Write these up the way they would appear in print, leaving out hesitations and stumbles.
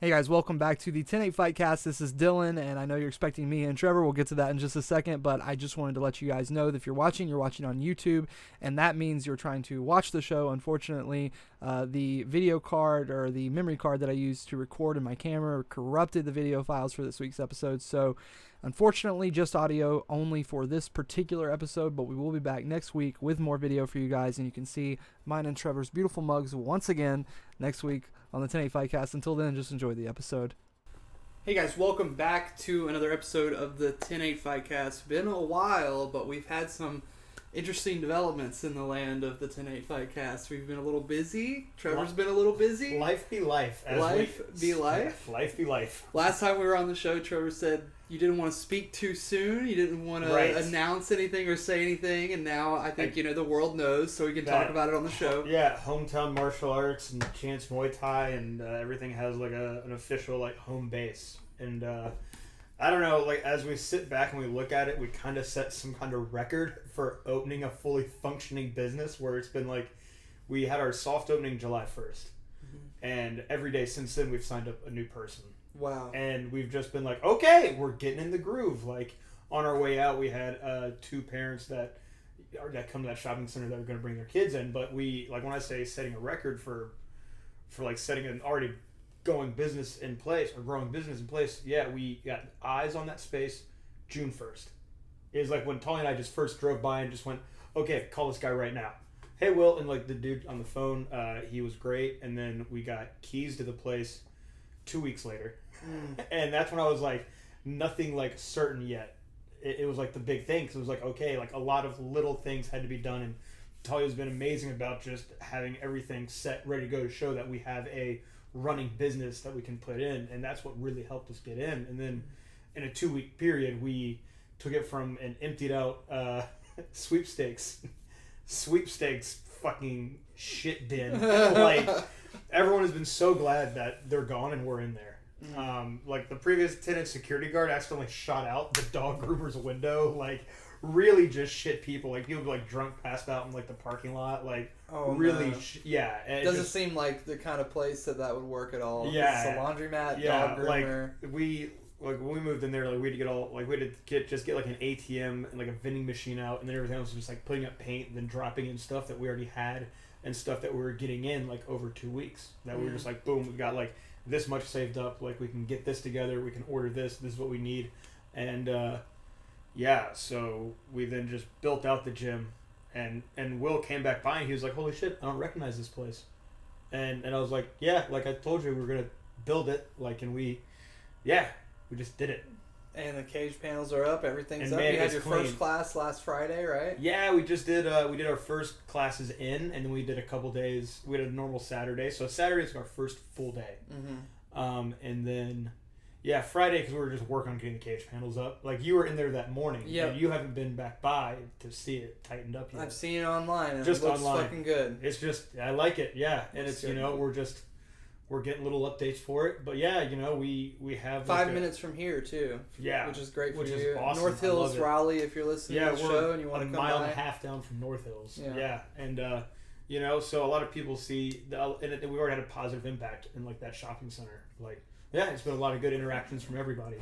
Hey guys, welcome back to the 10-8 Fightcast. This is Dylan, and I know you're expecting me and Trevor. We'll get to that in just a second, but I just wanted to let you guys know that if you're watching on YouTube, and that means you're trying to watch the show. Unfortunately, the video card or the memory card that I used to record in my camera corrupted the video files for this week's episode, so unfortunately just audio only for this particular episode, but we will be back next week with more video for you guys, and you can see mine and Trevor's beautiful mugs once again next week on the 10-8 Fightcast. Until then, just enjoy the episode. Hey guys, welcome back to another episode of the 10-8 Fightcast. Been a while, but we've had some interesting developments in the land of the 10-8 Fightcast. We've been a little busy. Trevor's been a little busy. Life be life. Life be life. Yeah, life be life. Last time we were on the show, Trevor said you didn't want to speak too soon. You didn't want to announce anything or say anything. And now I think, the world knows, so we can talk about it on the show. Yeah, hometown martial arts and Chance Muay Thai and everything has like an official like home base. And I don't know, like as we sit back and we look at it, we kind of set some kind of record for opening a fully functioning business where it's been like, we had our soft opening July 1st. Mm-hmm. And every day since then we've signed up a new person. Wow. And we've just been like, okay, we're getting in the groove. Like on our way out, we had two parents that come to that shopping center that were going to bring their kids in. But we, like when I say setting a record for like setting an already growing business in place, yeah, we got eyes on that space June 1st. It was like when Tolly and I just first drove by and just went, okay, call this guy right now. Hey, Will. And like the dude on the phone, he was great. And then we got keys to the place 2 weeks later. And that's when I was like, nothing like certain yet. It was like the big thing, because it was like, okay, like a lot of little things had to be done, and Talia's been amazing about just having everything set, ready to go, to show that we have a running business that we can put in, and that's what really helped us get in. And then in a 2-week period, we took it from an emptied out sweepstakes fucking shit bin. Like everyone has been so glad that they're gone and we're in there. Like the previous tenant security guard accidentally shot out the dog groomer's window, like really just shit people, like people like drunk passed out in like the parking lot, like really yeah. It doesn't seem like the kind of place that would work at all. Yeah, it's a laundromat, yeah, dog groomer. Like when we moved in there, like we had to get like an ATM and like a vending machine out, and then everything else was just like putting up paint and then dropping in stuff that we already had and stuff that we were getting in like over 2 weeks, that we were just like, boom, we got like this much saved up, like we can get this together, we can order this is what we need. And yeah, so we then just built out the gym, and Will came back by and he was like, holy shit, I don't recognize this place. And I was like, yeah, like I told you we were gonna build it, like, and we just did it. And the cage panels are up, everything's and up. Man, you had your clean. first class last Friday, right? Yeah, we just did our first classes in, and then we did a couple days. We had a normal Saturday, so Saturday is our first full day. Mm-hmm. And then Friday, because we were just working on getting the cage panels up. Like you were in there that morning, and you haven't been back by to see it tightened up yet. I've seen it online, and just it looks online. Fucking good. It's just, I like it, yeah, and it's we're getting little updates for it, but yeah, we have 5 minutes from here too. Yeah, which is great for which you. Is awesome. North Hills, Raleigh, if you're listening to the show and you want to come by. A mile and a half down from North Hills. Yeah, and so a lot of people see, and we already had a positive impact in like that shopping center. Like, yeah, it's been a lot of good interactions from everybody.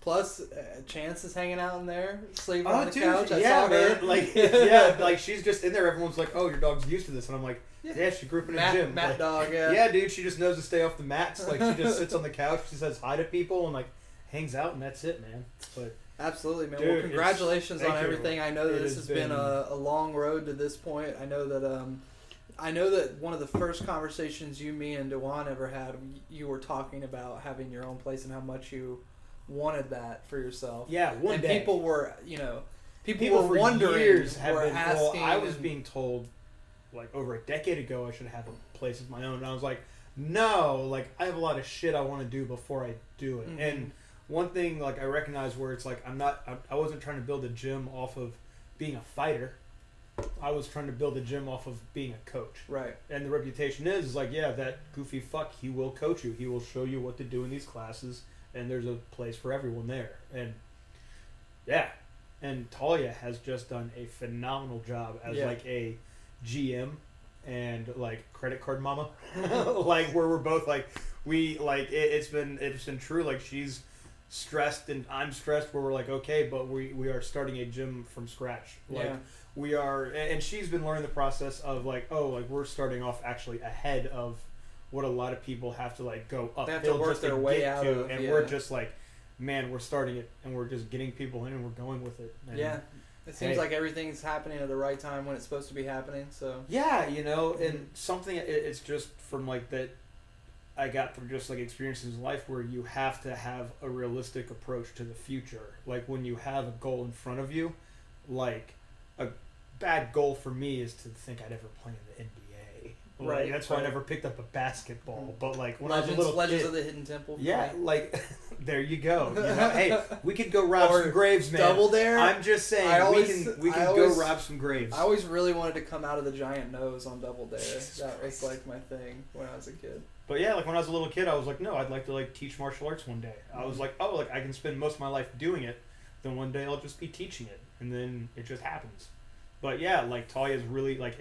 Plus, Chance is hanging out in there, sleeping on the couch. I saw her. Man, like, like she's just in there. Everyone's like, "Oh, your dog's used to this," and I'm like, "Yeah, she grew up in a gym." Mat like, dog, yeah. Yeah, dude, she just knows to stay off the mats. Like, she just sits on the couch, she says hi to people, and like hangs out, and that's it, man. But absolutely, man. Dude, well, congratulations on everything. I know that this has been a long road to this point. I know that one of the first conversations me and Dewan ever had, you were talking about having your own place and how much you wanted that for yourself. Yeah, one day. People were, people were wondering, years asking. I was being told, like over a decade ago, I should have a place of my own, and I was like, no, like I have a lot of shit I want to do before I do it. Mm-hmm. And one thing, like I recognize where it's like I wasn't trying to build a gym off of being a fighter. I was trying to build a gym off of being a coach. Right. And the reputation is like, yeah, that goofy fuck, he will coach you. He will show you what to do in these classes, and there's a place for everyone there. And yeah. And Talia has just done a phenomenal job as like a GM and like credit card mama. Like where we're both like, we like it's been true. Like she's stressed and I'm stressed. Where we're like, okay, but we are starting a gym from scratch. Like we are, and she's been learning the process of like, oh, like we're starting off actually ahead of what a lot of people have to like go uphill. They have to work their way out of, and we're just like, man, we're starting it and we're just getting people in and we're going with it. And it seems like everything's happening at the right time when it's supposed to be happening. So and something it's just from like that I got from just like experiences in life where you have to have a realistic approach to the future. Like when you have a goal in front of you, like a bad goal for me is to think I'd ever play in the NBA. Right, that's why I never picked up a basketball. But like when I was a little Legends kid, of the Hidden Temple. like there you go. Hey, we could go rob some graves, man. Double Dare. I'm just saying we can go rob some graves. I always really wanted to come out of the giant nose on Double Dare. That was like my thing when I was a kid. But yeah, like when I was a little kid, I was like, no, I'd like to like teach martial arts one day. I was like, oh, like I can spend most of my life doing it, then one day I'll just be teaching it, and then it just happens. But yeah, like Talia's really like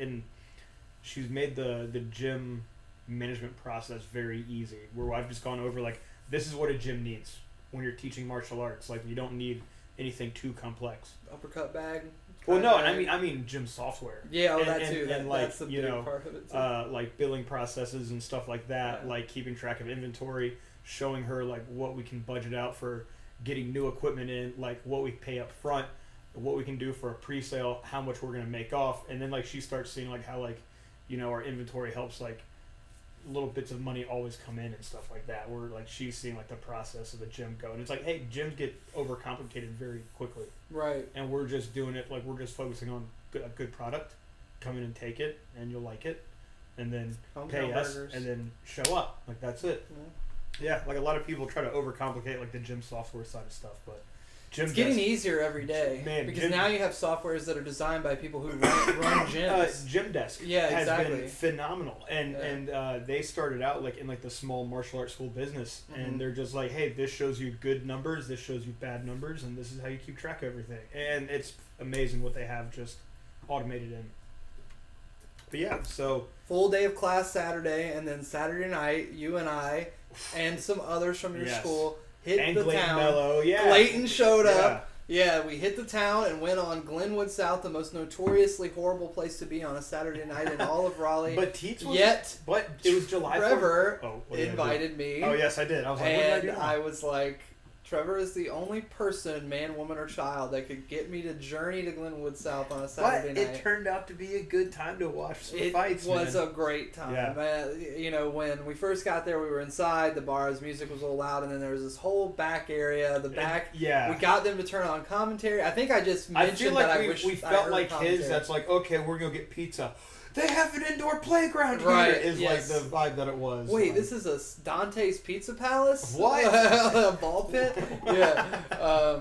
she's made the gym management process very easy. Where I've just gone over like this is what a gym needs when you're teaching martial arts. Like you don't need anything too complex. Uppercut bag. Well, no, and I mean gym software. Yeah, that too. And like that's the big part of it too. Like billing processes and stuff like that. Yeah. Like keeping track of inventory, showing her like what we can budget out for getting new equipment in, like what we pay up front, what we can do for a pre-sale, how much we're gonna make off, and then like she starts seeing like how like our inventory helps like little bits of money always come in and stuff like that. Where like she's seeing like the process of the gym go, and it's like, hey, gyms get overcomplicated very quickly. Right. And we're just doing it like we're just focusing on a good product. Come in and take it, and you'll like it, and then pay us, and then show up. Like that's it. Yeah. Like a lot of people try to overcomplicate like the gym software side of stuff, but it's getting easier every day, man, because now you have softwares that are designed by people who run gyms. Gym Desk has been phenomenal, and they started out like in like the small martial arts school business, and they're just like, hey, this shows you good numbers, this shows you bad numbers, and this is how you keep track of everything. And it's amazing what they have just automated in. But yeah, so full day of class Saturday, and then Saturday night, you and I and some others from your school hit the town. Mello, Clayton showed up. Yeah, we hit the town and went on Glenwood South, the most notoriously horrible place to be on a Saturday night in all of Raleigh. But Teats was, but it was July 4th. Trevor invited me. Oh yes, I did. I was like, what did I do? I was like, Trevor is the only person, man, woman, or child, that could get me to journey to Glenwood South on a Saturday night. But it turned out to be a good time to watch some fights. It was a great time. Yeah. When we first got there, we were inside. The bar's music was a little loud, and then there was this whole back area. The back, we got them to turn on commentary. I think I just mentioned that I wish we felt like his. That's like, okay, we're gonna get pizza. They have an indoor playground here. Is like the vibe that it was. Wait, like, this is a Dante's Pizza Palace? What? A ball pit? Yeah.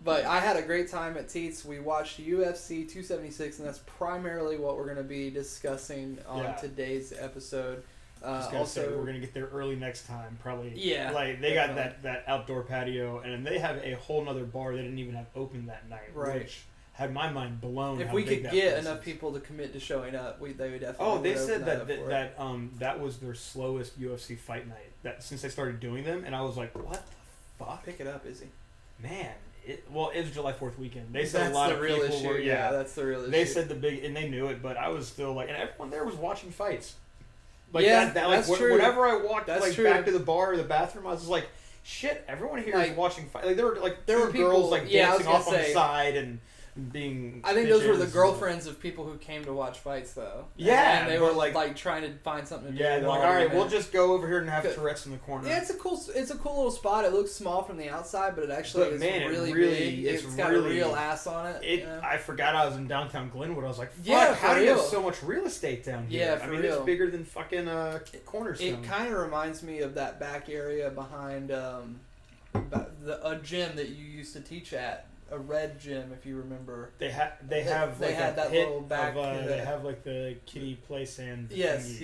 But I had a great time at Teats. We watched UFC 276, and that's primarily what we're going to be discussing on today's episode. Also, we're going to get there early next time, probably. Yeah. Like they got that outdoor patio, and they have a whole nother bar they didn't even have open that night. Right. Which had my mind blown. If we could get enough people to commit to showing up, they would definitely. Oh, they said that was their slowest UFC fight night. That since they started doing them, and I was like, what the fuck? Pick it up, Izzy. Man, it was July 4th weekend. They said a lot of people issue. were. Yeah, that's the real issue. They said the big, and they knew it, but I was still like, and everyone there was watching fights. Like that's true. Whenever I walked back to the bar or the bathroom, I was like, shit, everyone here is watching fights. Like there were girls like dancing off on the side and being. I think those were the girlfriends of people who came to watch fights, though. Yeah, and they were like trying to find something to do. Yeah, they're like, all right, we'll just go over here and have Tourette's in the corner. Yeah, it's a cool little spot. It looks small from the outside, but it actually is really big. It's got a real ass on it. I forgot I was in downtown Glenwood. I was like, fuck, how do you have so much real estate down here? Yeah, I mean, it's bigger than fucking Cornerstone. It kind of reminds me of that back area behind a gym that you used to teach at. A red gym, if you remember. They had that little back. They have like the kiddie play sand. Yes.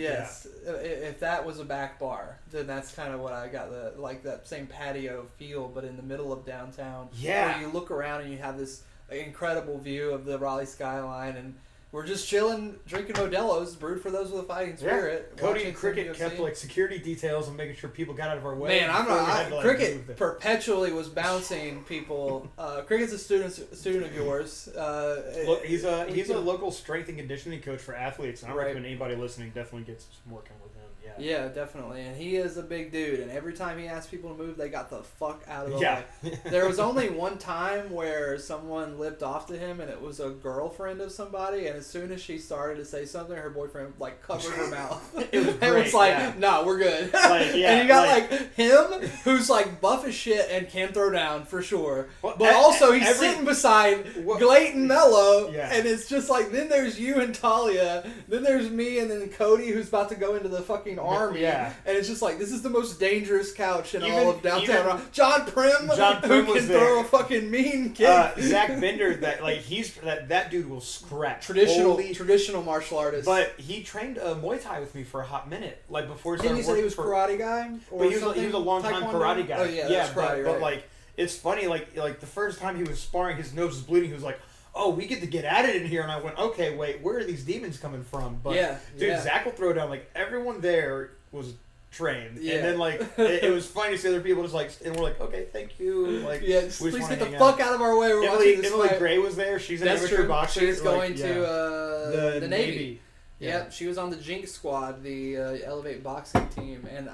If that was a back bar, then that's kind of what I got. That same patio feel, but in the middle of downtown. Yeah. Where you look around and you have this incredible view of the Raleigh skyline, and We're just chilling, drinking Modelo's, brewed for those with a fighting spirit. Yeah. Cody and Cricket kept like security details and making sure people got out of our way. Man, I'm not. Cricket perpetually was bouncing people. Cricket's a student of yours. Look, he's a local strength and conditioning coach for athletes. And I recommend anybody listening definitely gets some working with him. Yeah, definitely. And he is a big dude. And every time he asked people to move, they got the fuck out of the way. There was only one time where someone lipped off to him, and it was a girlfriend of somebody. And as soon as she started to say something, her boyfriend like covered her mouth. It was great. It was like, no, we're good. And you got like him, who's like buff as shit and can throw down for sure. Well, but also he's sitting beside Glayton Mello, and it's just like, then there's you and Talia, then there's me, and then Cody, who's about to go into the fucking army. And it's just like, this is the most dangerous couch in all of downtown. John Prim who can throw a fucking mean kick. Zach Bender, that dude will scratch. Traditional martial artist. But he trained Muay Thai with me for a hot minute, like before. Didn't he say he was karate guy? But he was a long time karate guy. Oh yeah, karate, but like it's funny, like the first time he was sparring, his nose was bleeding. He was like, "Oh, we get to get at it in here," and I went, "Okay, wait, where are these demons coming from?" But Zach will throw down. Like everyone there was trained, and then like it was funny to see other people just like, and we're like, "Okay, thank you." Like, please get the fuck out of our way. We're watching this Emily fight. Gray was there. She's an amateur boxer. She's going to the Navy. Yeah. Yep, she was on the Jinx squad, the Elevate boxing team, and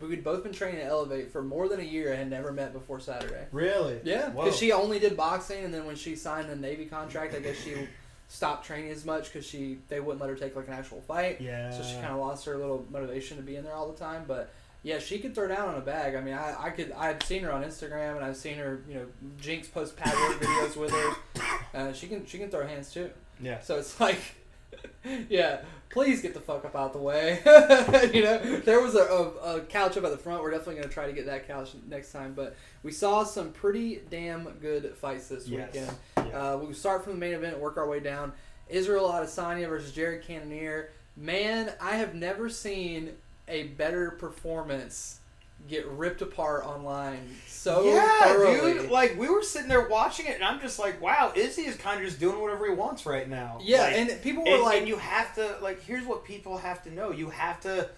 we'd both been training at Elevate for more than a year and had never met before Saturday. Really? Yeah, because she only did boxing, and then when she signed the Navy contract, I guess she stopped training as much because they wouldn't let her take like an actual fight. Yeah. So she kind of lost her little motivation to be in there all the time, but. Yeah, she could throw down on a bag. I mean, I've seen her on Instagram, and I've seen her, Jinx post pad work videos with her. She can throw hands too. Yeah. So it's like, yeah, please get the fuck up out the way. There was a couch up at the front. We're definitely going to try to get that couch next time. But we saw some pretty damn good fights this weekend. Yeah. We'll start from the main event, work our way down. Israel Adesanya versus Jared Cannonier. Man, I have never seen a better performance get ripped apart online thoroughly. Dude, like we were sitting there watching it, and I'm just like, wow, Izzy is kind of just doing whatever he wants right now. Yeah, and people were like, and you have to here's what people have to know: you have to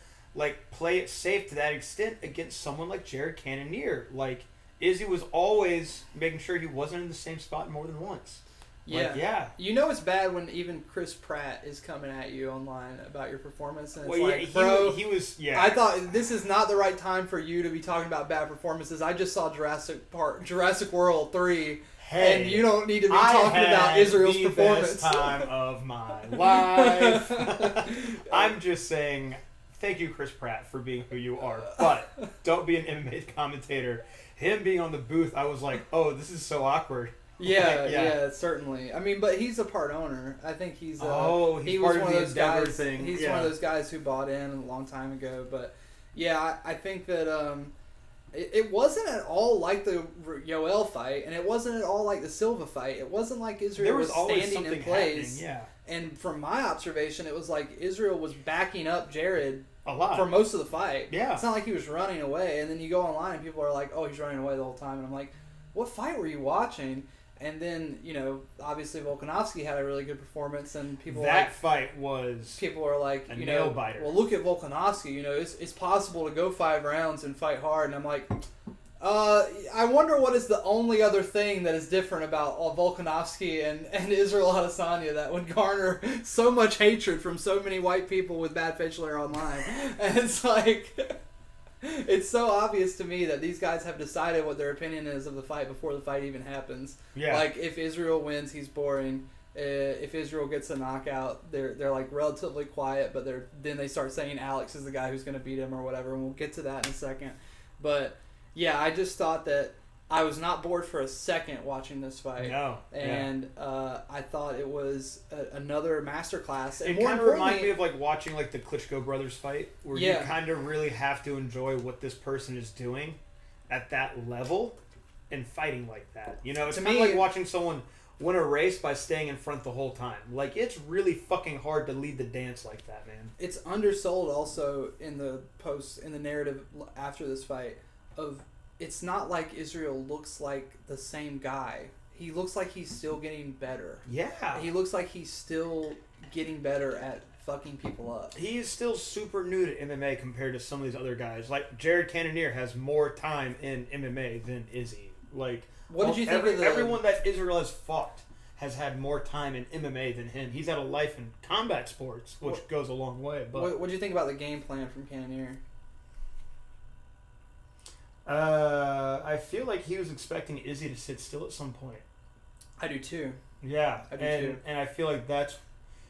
play it safe to that extent against someone like Jared Cannonier. Like Izzy was always making sure he wasn't in the same spot more than once. Yeah. It's bad when even Chris Pratt is coming at you online about your performance. And it's bro, he was. I thought this is not the right time for you to be talking about bad performances. I just saw Jurassic World 3, and you don't need to be talking about Israel's performance. Best time of my life. I'm just saying, thank you, Chris Pratt, for being who you are. But don't be an MMA commentator. Him being on the booth, I was like, oh, this is so awkward. Yeah, certainly. I mean, but he's a part owner. I think he was part one of of those guys. Thing. He's one of those guys who bought in a long time ago. But yeah, I think that it wasn't at all like the Yoel fight, and it wasn't at all like the Silva fight. It wasn't like Israel was standing in place. Yeah. And from my observation, it was like Israel was backing up Jared a lot for most of the fight. Yeah. It's not like he was running away. And then you go online and people are like, "Oh, he's running away the whole time," and I'm like, "What fight were you watching?" And then, obviously Volkanovski had a really good performance, and people fight was people are like, a nail biter. Well, look at Volkanovski. It's possible to go 5 rounds and fight hard. And I'm like, I wonder what is the only other thing that is different about Volkanovski and Israel Adesanya that would garner so much hatred from so many white people with bad facial hair online. And it's like. It's so obvious to me that these guys have decided what their opinion is of the fight before the fight even happens. Yeah. Like, if Israel wins, he's boring. If Israel gets a knockout, they're like relatively quiet, but then they start saying Alex is the guy who's going to beat him or whatever, and we'll get to that in a second. But yeah, I just thought that I was not bored for a second watching this fight. No. And I thought it was another masterclass. It kind of reminded me of watching the Klitschko brothers fight, where you kind of really have to enjoy what this person is doing at that level and fighting like that. It's kind of like watching someone win a race by staying in front the whole time. It's really fucking hard to lead the dance like that, man. It's undersold also in the narrative after this fight of... It's not like Israel looks like the same guy he looks like he's still getting better. Yeah. He looks like he's still getting better at fucking people up. He is still super new to MMA compared to some of these other guys. Like, Jared Cannonier has more time in MMA than Izzy. Like, what did you think of everyone that Israel has fought has had more time in MMA than him. He's had a life in combat sports, which goes a long way. But what did you think about the game plan from Cannonier? I feel like he was expecting Izzy to sit still at some point. I do too. Yeah, I do too. And I feel like that's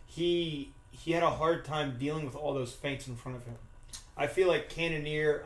he had a hard time dealing with all those feints in front of him. I feel like Cannonier,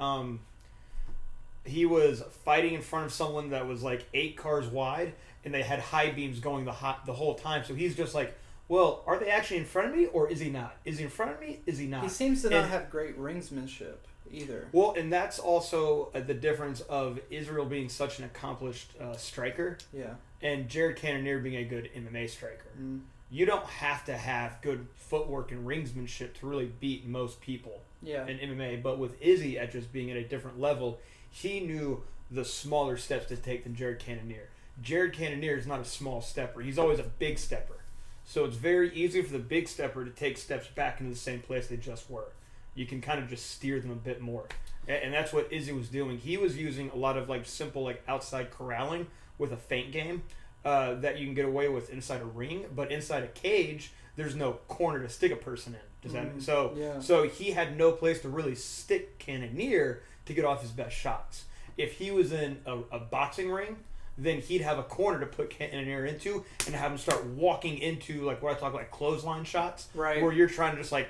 he was fighting in front of someone that was like 8 cars wide, and they had high beams going the whole time. So he's just like, well, are they actually in front of me, or is he not? Is he in front of me? Is he not? He seems to not have great ringsmanship either. Well, and that's also the difference of Israel being such an accomplished striker, yeah, and Jared Cannonier being a good MMA striker. Mm. You don't have to have good footwork and ringsmanship to really beat most people in MMA. But with Izzy at just being at a different level, he knew the smaller steps to take than Jared Cannonier. Jared Cannonier is not a small stepper. He's always a big stepper. So it's very easy for the big stepper to take steps back into the same place they just were. You can kind of just steer them a bit more. And that's what Izzy was doing. He was using a lot of like simple like outside corralling with a feint game. That you can get away with inside a ring, but inside a cage, there's no corner to stick a person in. Does that mean so? Yeah. So he had no place to really stick Cannonier to get off his best shots. If he was in a boxing ring, then he'd have a corner to put Cannonier into and have him start walking into like what I talk like clothesline shots, right? Where you're trying to just like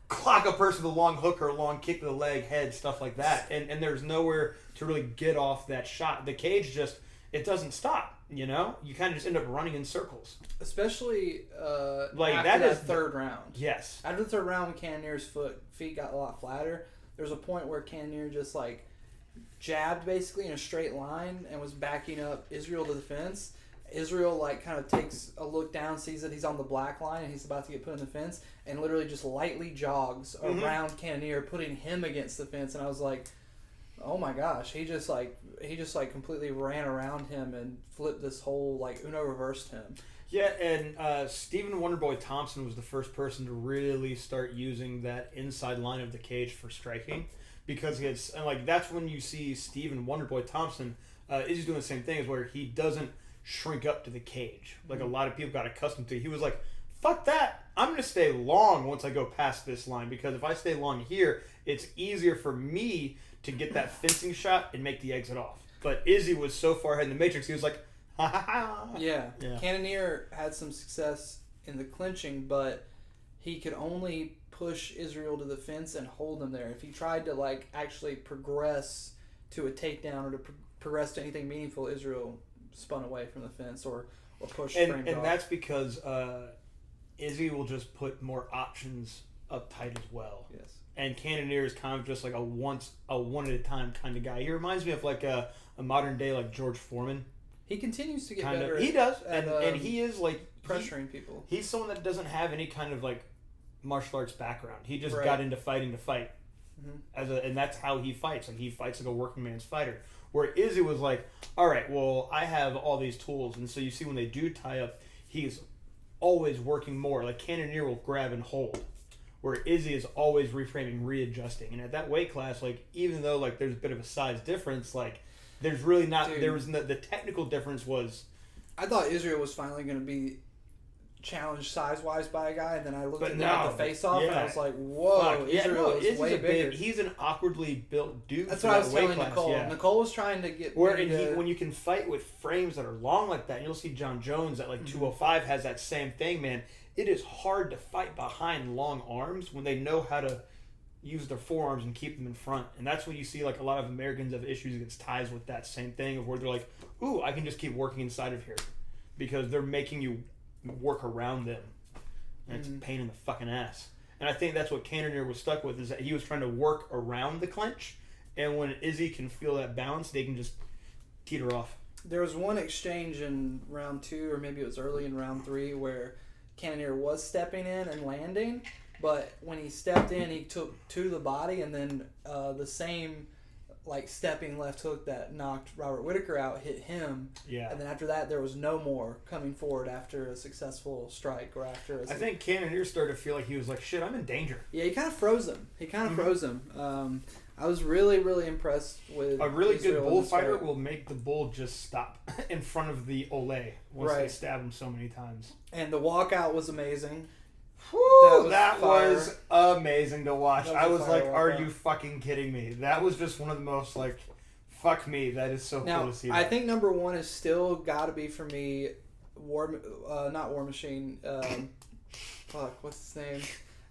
clock a person with a long hook or a long kick to the leg, head, stuff like that, and there's nowhere to really get off that shot. The cage just it doesn't stop. You know, you kind of just end up running in circles. Especially like after that third round. Yes. After the third round, when Cannonier's feet got a lot flatter, there was a point where Cannonier just like jabbed basically in a straight line and was backing up Israel to the fence. Israel like kind of takes a look down, sees that he's on the black line and he's about to get put in the fence, and literally just lightly jogs around Cannonier, putting him against the fence. And I was like, oh my gosh, he just completely ran around him and flipped this whole like Uno reversed him. Yeah, and Stephen Wonderboy Thompson was the first person to really start using that inside line of the cage for striking, because that's when you see Stephen Wonderboy Thompson is doing the same thing, is where he doesn't shrink up to the cage like a lot of people got accustomed to. He was like, fuck that, I'm going to stay long once I go past this line, because if I stay long here, it's easier for me to get that fencing shot and make the exit off. But Izzy was so far ahead in the matrix, he was like, ha ha ha. Yeah. Cannonier had some success in the clinching, but he could only push Israel to the fence and hold him there. If he tried to like actually progress to a takedown or to progress to anything meaningful, Israel spun away from the fence or pushed framed off. And that's because Izzy will just put more options up tight as well. Yes. And Cannonier is kind of just like a one at a time kind of guy. He reminds me of like a modern day like George Foreman. He continues to get kind better. He does, and he is like pressuring people. He's someone that doesn't have any kind of like martial arts background. He just got into fighting to fight, and that's how he fights. Like he fights like a working man's fighter. Where Izzy was like, all right, well, I have all these tools, and so you see when they do tie up, he's always working more. Like Cannonier will grab and hold, where Izzy is always reframing, readjusting. And at that weight class, like even though like there's a bit of a size difference, like there's really not. Dude, there was the technical difference was. I thought Israel was finally going to be challenged size-wise by a guy, and then I looked at the face-off, and I was like, whoa, Israel is way bigger. He's an awkwardly built dude. That's what I was telling Nicole. Yeah. Nicole was trying to get... when you can fight with frames that are long like that, and you'll see John Jones at like 205 has that same thing, man. It is hard to fight behind long arms when they know how to use their forearms and keep them in front. And that's when you see like a lot of Americans have issues against ties with that same thing, of where they're like, ooh, I can just keep working inside of here. Because they're making you work around them, and it's a pain in the fucking ass. And I think that's what Cannonier was stuck with, is that he was trying to work around the clinch, and when Izzy can feel that balance, they can just teeter off. There was one exchange in round 2, or maybe it was early in round 3, where Cannonier was stepping in and landing, but when he stepped in, he took to the body, and then the same like stepping left hook that knocked Robert Whittaker out hit him. Yeah. And then after that, there was no more coming forward after a successful strike or after. I think Cannonier started to feel like he was like, shit, I'm in danger. Yeah, he kind of froze him. I was really, really impressed with a really Israel good bullfighter will make the bull just stop in front of the Ole once they stab him so many times. And the walkout was amazing. Woo, that was amazing to watch. I was like, are you fucking kidding me? That was just one of the most, like, fuck me. That is so cool to see. I think number one is still got to be for me, not War Machine. What's his name?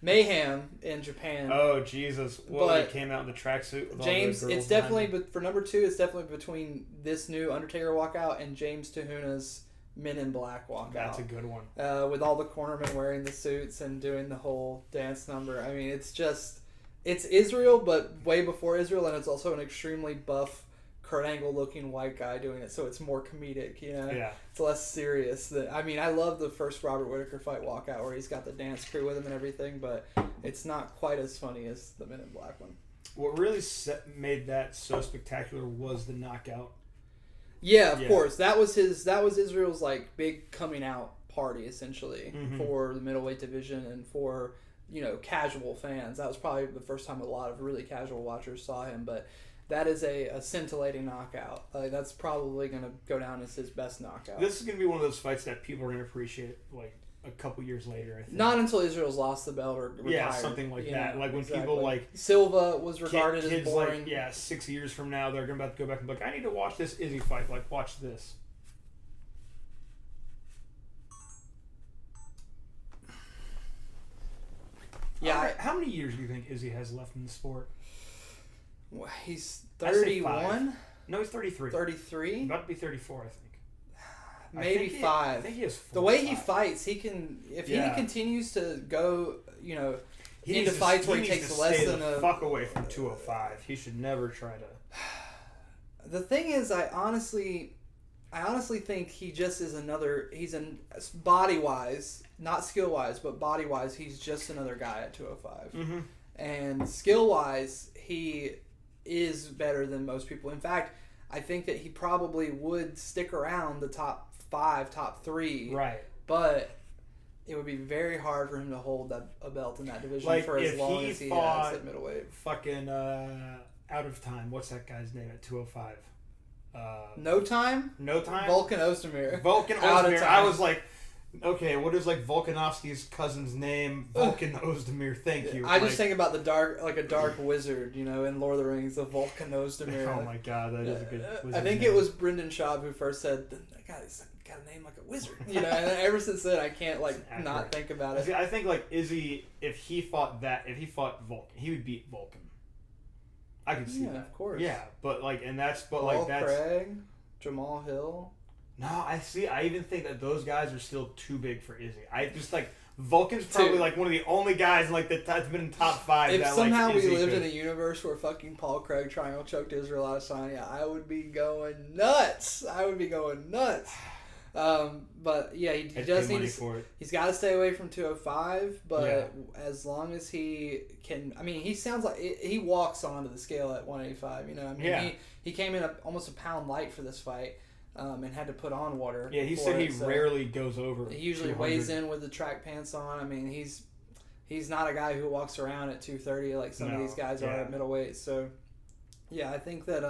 Mayhem in Japan. Oh, Jesus. Well, he came out in the tracksuit with James, all the it's definitely, but for number two, it's definitely between this new Undertaker walkout and James Tahuna's Men in Black walkout. That's a good one. With all the cornermen wearing the suits and doing the whole dance number. I mean, it's Israel, but way before Israel, and it's also an extremely buff, Kurt Angle looking white guy doing it, so it's more comedic, you know? Yeah. It's less serious. I love the first Robert Whittaker fight walkout where he's got the dance crew with him and everything, but it's not quite as funny as the Men in Black one. What really made that so spectacular was the knockout. Yeah, of course. That was Israel's like big coming out party essentially for the middleweight division and for, you know, casual fans. That was probably the first time a lot of really casual watchers saw him, but that is a scintillating knockout. That's probably going to go down as his best knockout. This is going to be one of those fights that people are going to appreciate like a couple years later, I think. Not until Israel's lost the belt or retired. Yeah, something like that. Like when people like Silva was regarded as boring. Like, 6 years from now they're about to go back and be like, I need to watch this Izzy fight. Like, watch this. Yeah. How many years do you think Izzy has left in the sport? Well, he's 31. No, he's 33. 33. About to be 34, I think. Maybe 5. I think he has 4. The way he fights, he can. If he continues to go, you know, into fights where he takes less than a fuck away from 205. He should never try to. The thing is, I honestly think he just is another. He's body wise, not skill wise, but body wise, he's just another guy at 205. Mm-hmm. And skill wise, he is better than most people. In fact, I think that he probably would stick around the top 5, top 3. Right. But it would be very hard for him to hold a belt in that division for as long as he has at middleweight. Fucking out of time. What's that guy's name at 205? No time? No time? Volkan Ozdemir. Volkan Ozdemir. I was like, okay, what is like Volkanovski's cousin's name? Volkan Ozdemir. Thank you. I just think about a dark wizard, you know, in Lord of the Rings, the Volkan Ozdemir. Oh my god, that is a good wizard. I think it was Brendan Schaub who first said, that guy's got a name like a wizard. You know, and ever since then I can't not think about it. See, I think like Izzy, if he fought Volk, he would beat Volkan. I could see that. Of course. Yeah, but that's Craig, Jamal Hill. No, I even think that those guys are still too big for Izzy. I just Vulcan's probably like one of the only guys that's been in top 5. If that, somehow like, we Izzy lived could. in a universe where fucking Paul Craig triangle choked Israel Adesanya, I would be going nuts. But yeah, he does need to. He's got to stay away from 205. But as long as he can, I mean, he sounds like he walks onto the scale at 185. You know, I mean, he came in almost a pound light for this fight. And had to put on water. Yeah, he said he rarely goes over. He usually 200. weighs in with the track pants on. I mean, he's not a guy who walks around at 230 like some of these guys are at middleweight. So, yeah, I think that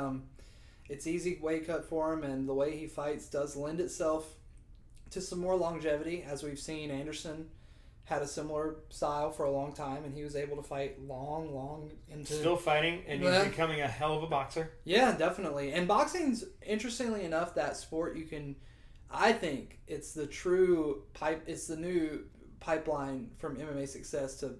it's easy weight cut for him, and the way he fights does lend itself to some more longevity, as we've seen. Anderson had a similar style for a long time, and he was able to fight long into... Still fighting, and he's becoming a hell of a boxer. Yeah, definitely. And boxing's, interestingly enough, that sport you can... I think it's the new pipeline from MMA success to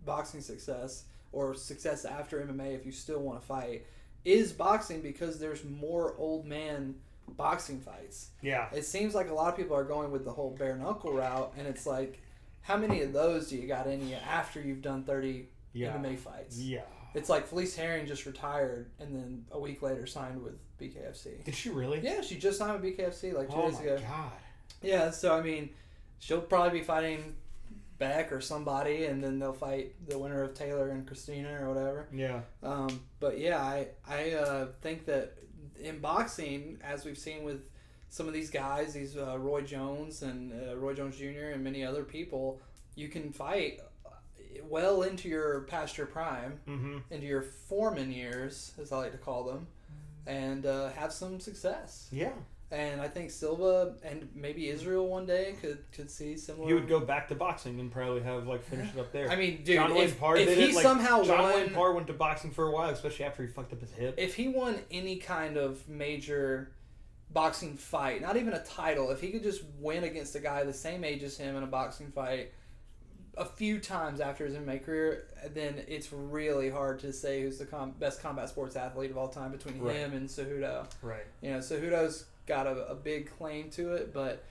boxing success, or success after MMA if you still want to fight, is boxing, because there's more old man boxing fights. Yeah. It seems like a lot of people are going with the whole bare knuckle route, and it's like... How many of those do you got in you after you've done 30 MMA fights? Yeah. It's like Felice Herring just retired and then a week later signed with BKFC. Did she really? Yeah, she just signed with BKFC like 2 days ago. Oh my god. Yeah, so I mean, she'll probably be fighting Beck or somebody, and then they'll fight the winner of Taylor and Christina or whatever. Yeah. But yeah, I think that in boxing, as we've seen with some of these guys, these Roy Jones and Roy Jones Jr. and many other people, you can fight well into your past your prime, into your foreman years, as I like to call them, and have some success. Yeah. And I think Silva and maybe Israel one day could see similar. He would go back to boxing and probably have finished it up there. I mean, dude, John Wayne Parr if did he it. somehow John won, Wayne Parr went to boxing for a while, especially after he fucked up his hip. If he won any kind of major boxing fight, not even a title, if he could just win against a guy the same age as him in a boxing fight a few times after his MMA career, then it's really hard to say who's the best combat sports athlete of all time between him and Cejudo. Right. Cejudo's got a big claim to it, but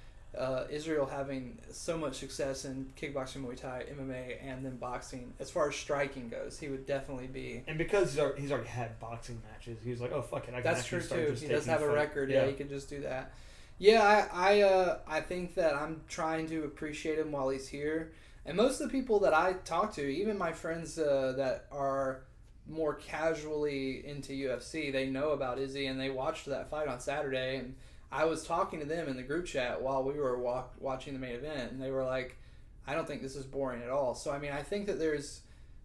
Israel having so much success in kickboxing, Muay Thai, MMA, and then boxing, as far as striking goes, he would definitely be. And because he's already had boxing matches, he was like, oh, fuck it. I can That's true, start too. just He does have a record. Yeah, he could just do that. Yeah, I think that I'm trying to appreciate him while he's here. And most of the people that I talk to, even my friends that are more casually into UFC, they know about Izzy and they watched that fight on Saturday. And I was talking to them in the group chat while we were watching the main event, and they were like, "I don't think this is boring at all." So I mean, I think that there's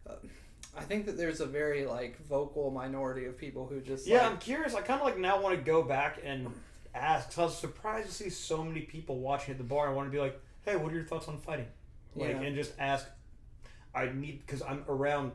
a very vocal minority of people who just I'm curious. I kind of now want to go back and ask. 'Cause I was surprised to see so many people watching at the bar. I want to be like, "Hey, what are your thoughts on fighting?" And just ask. Because I'm around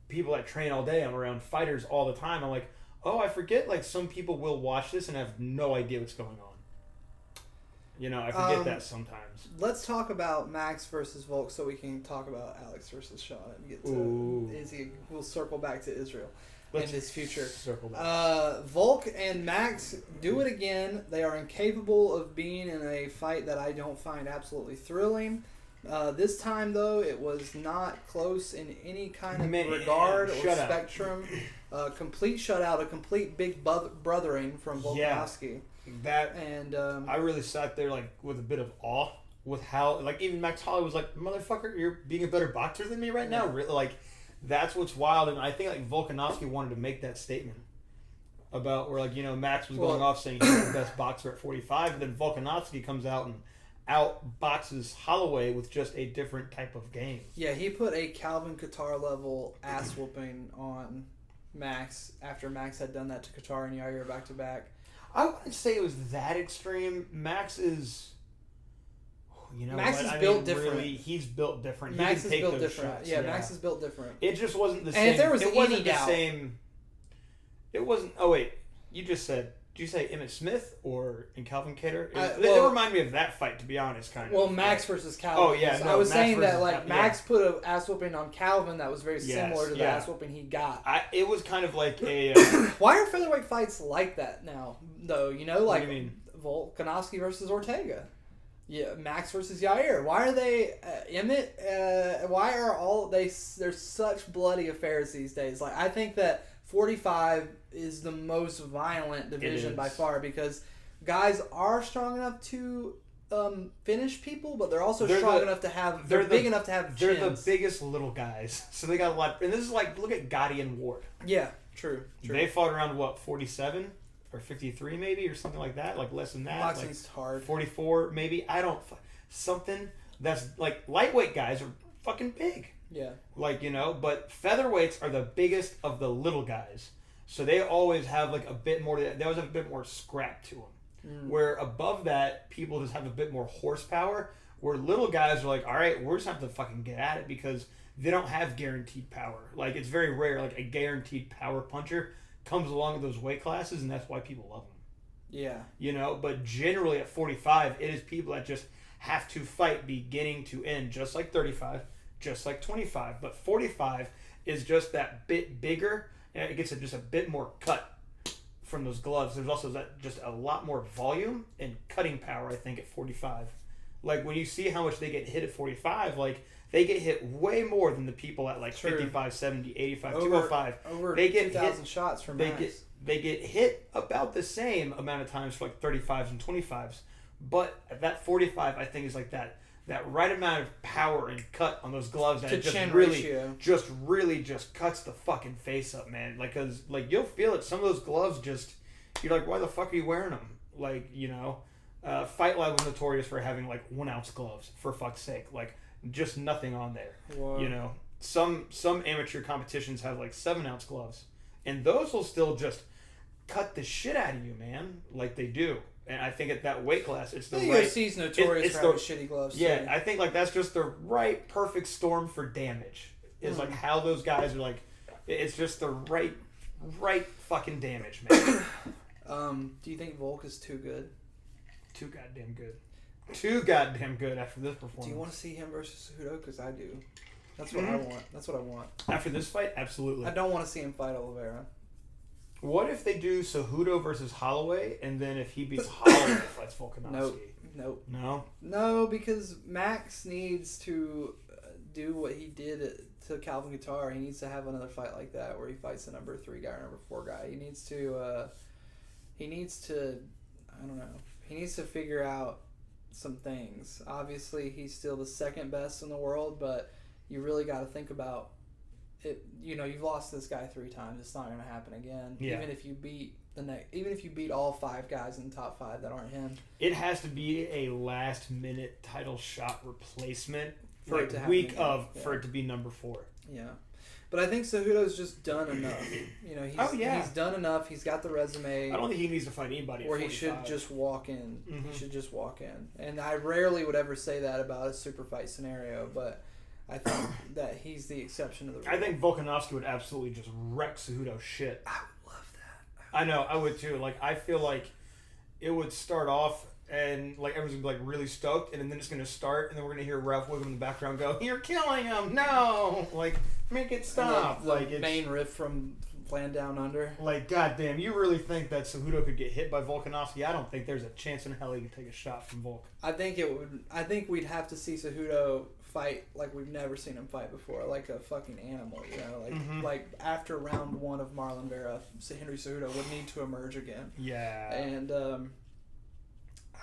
people that train all day. I'm around fighters all the time. I'm like, oh, I forget, some people will watch this and have no idea what's going on. I forget that sometimes. Let's talk about Max versus Volk so we can talk about Alex versus Sean and get to Izzy. We'll circle back to Israel in this future. Circle back. Volk and Max do it again. They are incapable of being in a fight that I don't find absolutely thrilling. This time, though, it was not close in any kind of regard or spectrum. Complete shutout, a complete big brothering from Volkanovski. I really sat there with a bit of awe with how even Max Holloway was like, "Motherfucker, you're being a better boxer than me right now." Really, that's what's wild. And I think Volkanovski wanted to make that statement about where Max was going off saying he's the best boxer at 45, and then Volkanovski comes out and outboxes Holloway with just a different type of game. Yeah, he put a Calvin Kattar level ass whooping on Max after Max had done that to Kattar and Yair back to back. I wouldn't say it was that extreme. Max is, Max is built different. Really, he's built different. Max is built different. Shots. Yeah, Max is built different. It just wasn't the same. And if there was it any doubt, it wasn't. Oh wait, you just said. Did you say Emmett Smith or in Calvin Kattar? It reminded me of that fight, to be honest, kind of. Well, Max versus Calvin. Oh, yeah. I was saying that, Max put an ass whooping on Calvin that was very similar to the ass whooping he got. It was kind of like a... Why are featherweight fights like that now, though? What do you mean? Volkanovski versus Ortega. Yeah, Max versus Yair. Why are they... Emmett... why are all... There's such bloody affairs these days. I think that 45 is the most violent division by far because guys are strong enough to finish people, but they're also strong enough to have... They're big enough to have chins. They're the biggest little guys. So they got a lot... And this is look at Gotti and Ward. Yeah, true. They fought around, 47? Or 53 maybe? Or something like that? Less than that? Boxing's hard. 44 maybe? I don't... Something that's... lightweight guys are fucking big. Yeah. But featherweights are the biggest of the little guys. So they always have a bit more. They always have a bit more scrap to them. Where above that, people just have a bit more horsepower. Where little guys are all right, we're just have to fucking get at it because they don't have guaranteed power. It's very rare. A guaranteed power puncher comes along with those weight classes, and that's why people love them. Yeah. But generally at 45, it is people that just have to fight beginning to end, just like 35, just like 25. But 45 is just that bit bigger. It gets just a bit more cut from those gloves. There's also just a lot more volume and cutting power, I think, at 45. When you see how much they get hit at 45, they get hit way more than the people at 55, 70, 85, 205. Over they get 2,000 shots from Max. They get hit about the same amount of times for 35s and 25s. But at that 45, I think is that that right amount of power and cut on those gloves that To it just chin really, ratio. just cuts the fucking face up, man. Like, cause like you'll feel it. Some of those gloves just, you're like, why the fuck are you wearing them? Like, you know, Fight Lab was notorious for having like 1 ounce gloves, for fuck's sake. Like, just nothing on there. Whoa. You know, some amateur competitions have like 7 ounce gloves, and those will still just cut the shit out of you, man. Like they do. And I think at that weight class, it's the right. UFC's notorious for having shitty gloves. Yeah, too. I think like that's just the right perfect storm for damage. Is like how those guys are like. It's just the right fucking damage, man. Do you think Volk is too good? Too goddamn good. Too goddamn good after this performance. Do you want to see him versus Cejudo? Because I do. That's what I want. That's what I want. After this fight, absolutely. I don't want to see him fight Oliveira. What if they do Cejudo versus Holloway, and then if he beats Holloway, fights Volkanovski? Nope. No? No, because Max needs to do what he did to Calvin Guitar. He needs to have another fight like that where he fights the number 3 guy or number 4 guy. He needs to, I don't know. He needs to figure out some things. Obviously, he's still the second best in the world, but you really got to think about it. You know, you've lost this guy 3 times. It's not going to happen again. Yeah. Even if you beat all 5 guys in the top 5 that aren't him, It has to be a last-minute title shot replacement For it to happen week again. of Yeah. for it to be number 4. yeah. But I think Cejudo's just done enough. You know, he's done enough. He's got the resume. I don't think he needs to fight anybody. Or at he 45. should just walk in. Mhm. He should just walk in. And I rarely would ever say that about a super fight scenario, but I think that he's the exception to the rule. I think Volkanovski would absolutely just wreck Cejudo's shit. I would love that. I know, I would too. Like, I feel like it would start off and like everyone's gonna be like really stoked, and then it's gonna start, and then we're gonna hear Ralph Wiggum in the background go, "You're killing him! No! Like, make it stop!" The Like, it's, main riff from Land Down Under. like, goddamn, you really think that Cejudo could get hit by Volkanovski? I don't think there's a chance in hell he could take a shot from Volk. I think we'd have to see Cejudo fight like we've never seen him fight before, like a fucking animal, you know, like like after round 1 of Marlon Vera, Henry Cejudo would need to emerge again. Yeah. And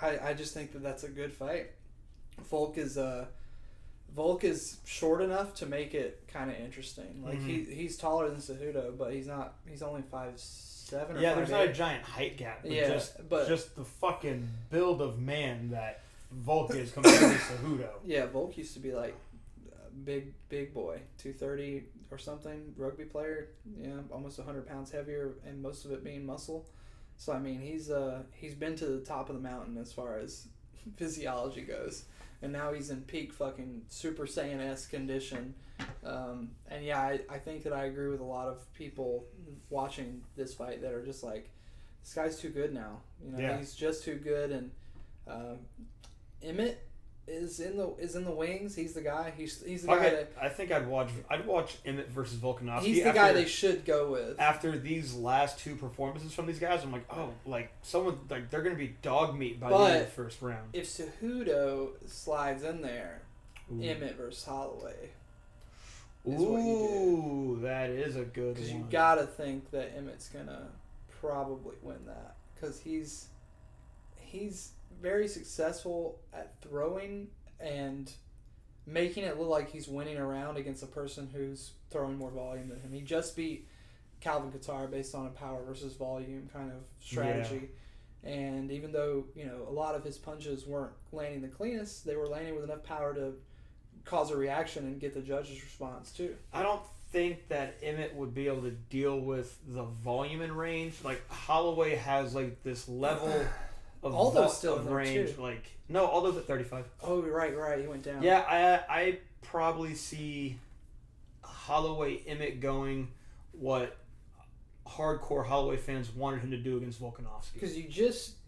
I just think that that's a good fight. Volk is short enough to make it kind of interesting. Like he's taller than Cejudo, but he's not. He's only 5'7" or 5'8". There's not a giant height gap. But just the fucking build of man that Volk is compared to Cejudo. Yeah, Volk used to be like a big boy, 230 or something, rugby player. Yeah, almost 100 pounds heavier, and most of it being muscle. So I mean, he's been to the top of the mountain as far as physiology goes, and now he's in peak fucking Super Saiyan-esque condition. And yeah, I think that I agree with a lot of people watching this fight that are just like, this guy's too good now. You know, he's just too good. And Emmett is in the wings. He's the guy. He's the guy. I think I'd watch Emmett versus Volkanovski. He's the guy they should go with. After these last 2 performances from these guys, I'm like, oh, like someone like they're gonna be dog meat by the end of the first round. If Cejudo slides in there, Emmett versus Holloway. Ooh, that is a good one. Because you gotta think that Emmett's gonna probably win that, because he's very successful at throwing and making it look like he's winning a round against a person who's throwing more volume than him. He just beat Calvin Kattar based on a power versus volume kind of strategy. Yeah. And even though, you know, a lot of his punches weren't landing the cleanest, they were landing with enough power to cause a reaction and get the judge's response too. I don't think that Emmett would be able to deal with the volume and range. Like, Holloway has like this level of Aldo's still in range. too. Like, no, Aldo's at 35. Oh, right, he went down. Yeah, I probably see Holloway Emmett going what hardcore Holloway fans wanted him to do against Volkanovski. Because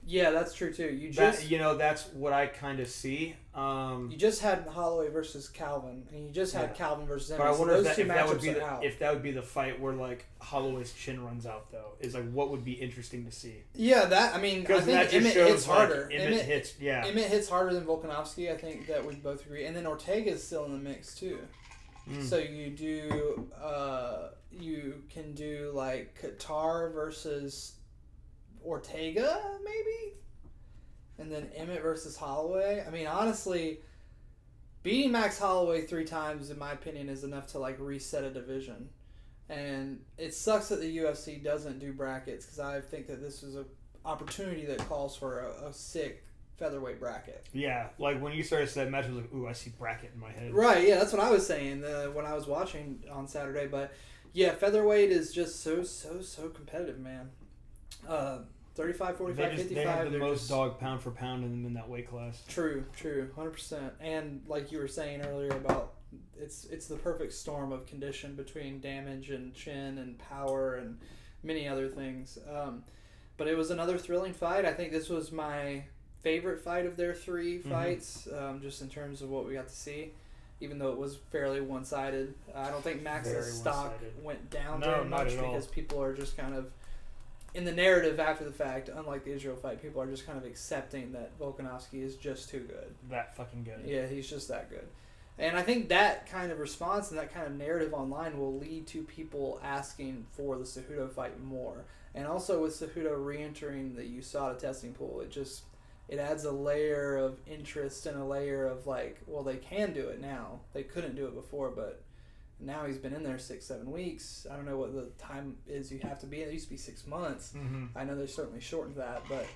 that's true too. That's what I kind of see. You just had Holloway versus Calvin, and you just had Calvin versus Emmett. But I wonder if that would be the fight where like Holloway's chin runs out though. Is like what would be interesting to see. Yeah, I think Emmett hits harder. Emmett hits harder than Volkanovski. I think that we both agree. And then Ortega is still in the mix too. So you can do like Kattar versus Ortega maybe, and then Emmett versus Holloway. I mean, honestly, beating Max Holloway 3 times, in my opinion, is enough to like reset a division. And it sucks that the UFC doesn't do brackets because I think that this is an opportunity that calls for a sick featherweight bracket. Yeah, like when you started that match, I was like, ooh, I see bracket in my head. Right, yeah, that's what I was saying when I was watching on Saturday. But yeah, featherweight is just so competitive, man. 35, 45, 55. They have the most dog pound for pound in that weight class. True, 100%. And like you were saying earlier about it's the perfect storm of condition between damage and chin and power and many other things. But it was another thrilling fight. I think this was my favorite fight of their 3 fights, just in terms of what we got to see, even though it was fairly one-sided. I don't think Max's stock went down very much because people are just kind of, in the narrative after the fact, unlike the Israel fight, people are just kind of accepting that Volkanovski is just too good. That fucking good. Yeah, he's just that good. And I think that kind of response and that kind of narrative online will lead to people asking for the Cejudo fight more. And also with Cejudo re-entering the USADA testing pool, it adds a layer of interest and a layer of like, well, they can do it now. They couldn't do it before, but now he's been in there 6-7 weeks. I don't know what the time is you have to be in. It used to be 6 months. I know they certainly shortened that, but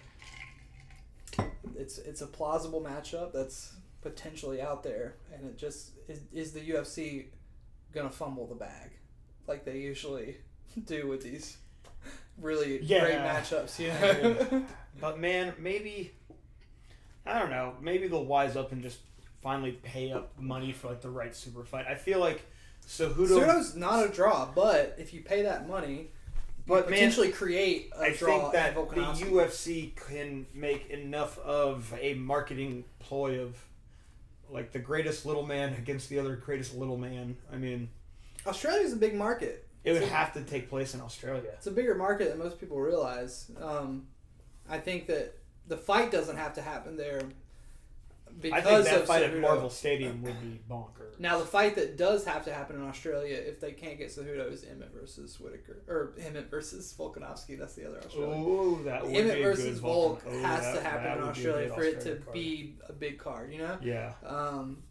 it's a plausible matchup that's potentially out there, and it just is the UFC gonna fumble the bag like they usually do with these really great matchups, you know? But man, maybe I don't know. Maybe they'll wise up and just finally pay up money for like the right super fight. I feel like Cejudo's not a draw, but if you pay that money, but potentially create a draw. I think that the UFC can make enough of a marketing ploy of like the greatest little man against the other greatest little man. I mean, Australia's a big market. It would have to take place in Australia. It's a bigger market than most people realize. I think that the fight doesn't have to happen there because I think that fight Cejudo. at Marvel Stadium would be bonkers. Now, the fight that does have to happen in Australia, if they can't get Cejudo, is Emmett versus Whitaker. Or Emmett versus Volkanovski. That's the other Australian. Oh, that would Emmett be versus Volk has to that happen in would be Australia for it to card. be a big card, you know? Yeah.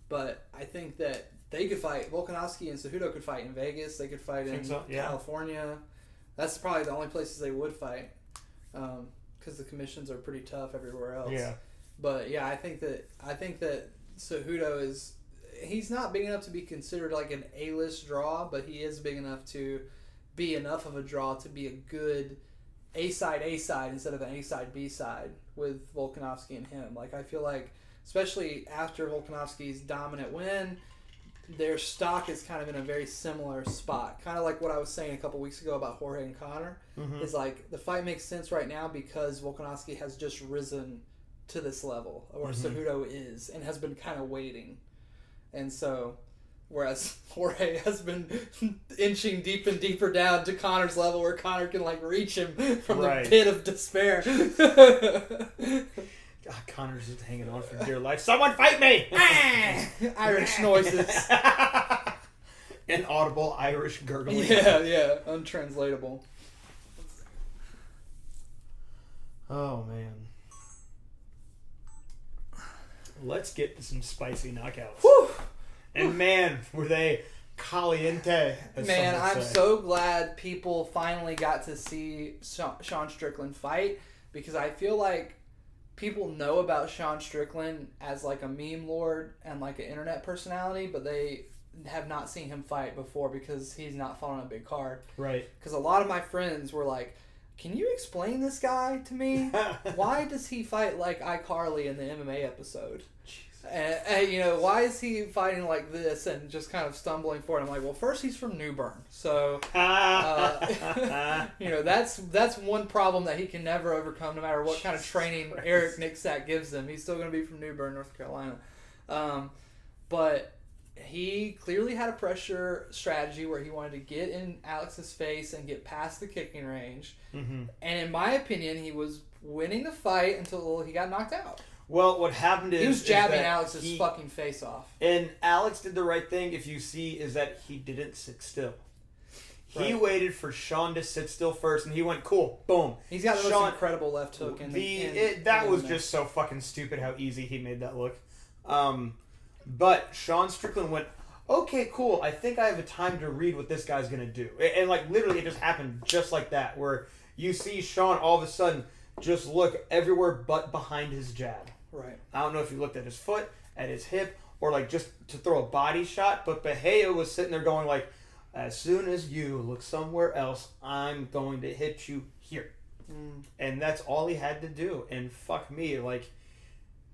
But I think that they could fight. Volkanovski and Cejudo could fight in Vegas. They could fight in California. That's probably the only places they would fight. Because the commissions are pretty tough everywhere else. Yeah. But yeah, I think that Cejudo he's not big enough to be considered like an A-list draw, but he is big enough to be enough of a draw to be a good A-side instead of an A-side B-side with Volkanovski and him. Like, I feel like, especially after Volkanovski's dominant win, their stock is kind of in a very similar spot. Kind of like what I was saying a couple weeks ago about Jorge and Conor. Is like, the fight makes sense right now because Volkanovski has just risen to this level where Cejudo is and has been kind of waiting. And so, whereas Jorge has been inching deep and deeper down to Conor's level where Conor can like reach him from the pit of despair. God, Conor's just hanging on for dear life. Someone fight me! Irish noises. Inaudible Irish gurgling. Yeah, untranslatable. Oh, man. Let's get to some spicy knockouts. Whew. And man, were they caliente. Man, I'm so glad people finally got to see Sean Strickland fight, because I feel like people know about Sean Strickland as like a meme lord and like an internet personality, but they have not seen him fight before because he's not fought on a big card. Right. Because a lot of my friends were like, can you explain this guy to me? Why does he fight like iCarly in the MMA episode? And you know, why is he fighting like this and just kind of stumbling forward? I'm like, well, first he's from New Bern, so you know, that's one problem that he can never overcome, no matter what kind of training Eric Nicksack gives him. He's still going to be from New Bern, North Carolina. But he clearly had a pressure strategy where he wanted to get in Alex's face and get past the kicking range. And in my opinion, he was winning the fight until he got knocked out. Well, what happened is he was jabbing Alex's fucking face off. And Alex did the right thing, if you see, is that he didn't sit still. He waited for Sean to sit still first, and he went, cool, boom. He's got the most incredible left hook. That was just so fucking stupid how easy he made that look. But Sean Strickland went, okay, cool. I think I have a time to read what this guy's gonna do, and like literally, it just happened just like that, where you see Sean all of a sudden just look everywhere but behind his jab. Right. I don't know if he looked at his foot, at his hip, or like just to throw a body shot, but Bahia was sitting there going like, as soon as you look somewhere else, I'm going to hit you here. And that's all he had to do. And fuck me, like,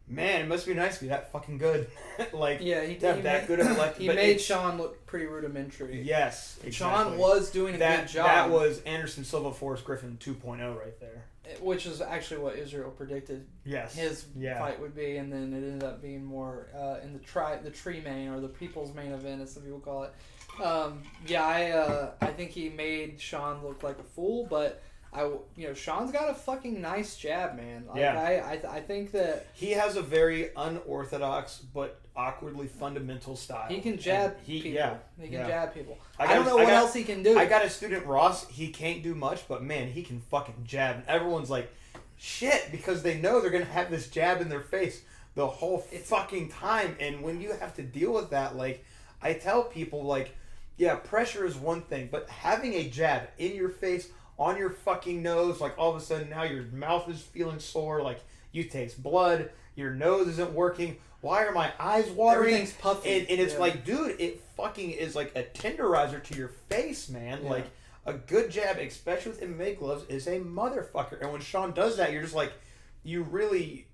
man, it must be nice to be that fucking good. Like, yeah, he to have that good of a left. He made Sean look pretty rudimentary. Yes, exactly. Sean was doing a good job. That was Anderson Silva, Forrest Griffin 2.0 right there. Which is actually what Israel predicted. Yes. His fight would be, and then it ended up being more in the tree main, or the people's main event, as some people call it. I think he made Sean look like a fool, but Sean's got a fucking nice jab, man. Like, I think that he has a very unorthodox but awkwardly fundamental style. He can jab people. Yeah, he can jab people. I don't know what else he can do. I got a student, Ross. He can't do much, but man, he can fucking jab. And everyone's like, shit, because they know they're gonna have this jab in their face the whole fucking time. And when you have to deal with that, like, I tell people, like, yeah, pressure is one thing, but having a jab in your face, on your fucking nose, like all of a sudden now your mouth is feeling sore, like you taste blood, your nose isn't working. Why are my eyes watering? Everything's puffy. And it's like, dude, it fucking is like a tenderizer to your face, man. Yeah. Like, a good jab, especially with MMA gloves, is a motherfucker. And when Sean does that, you're just like, he really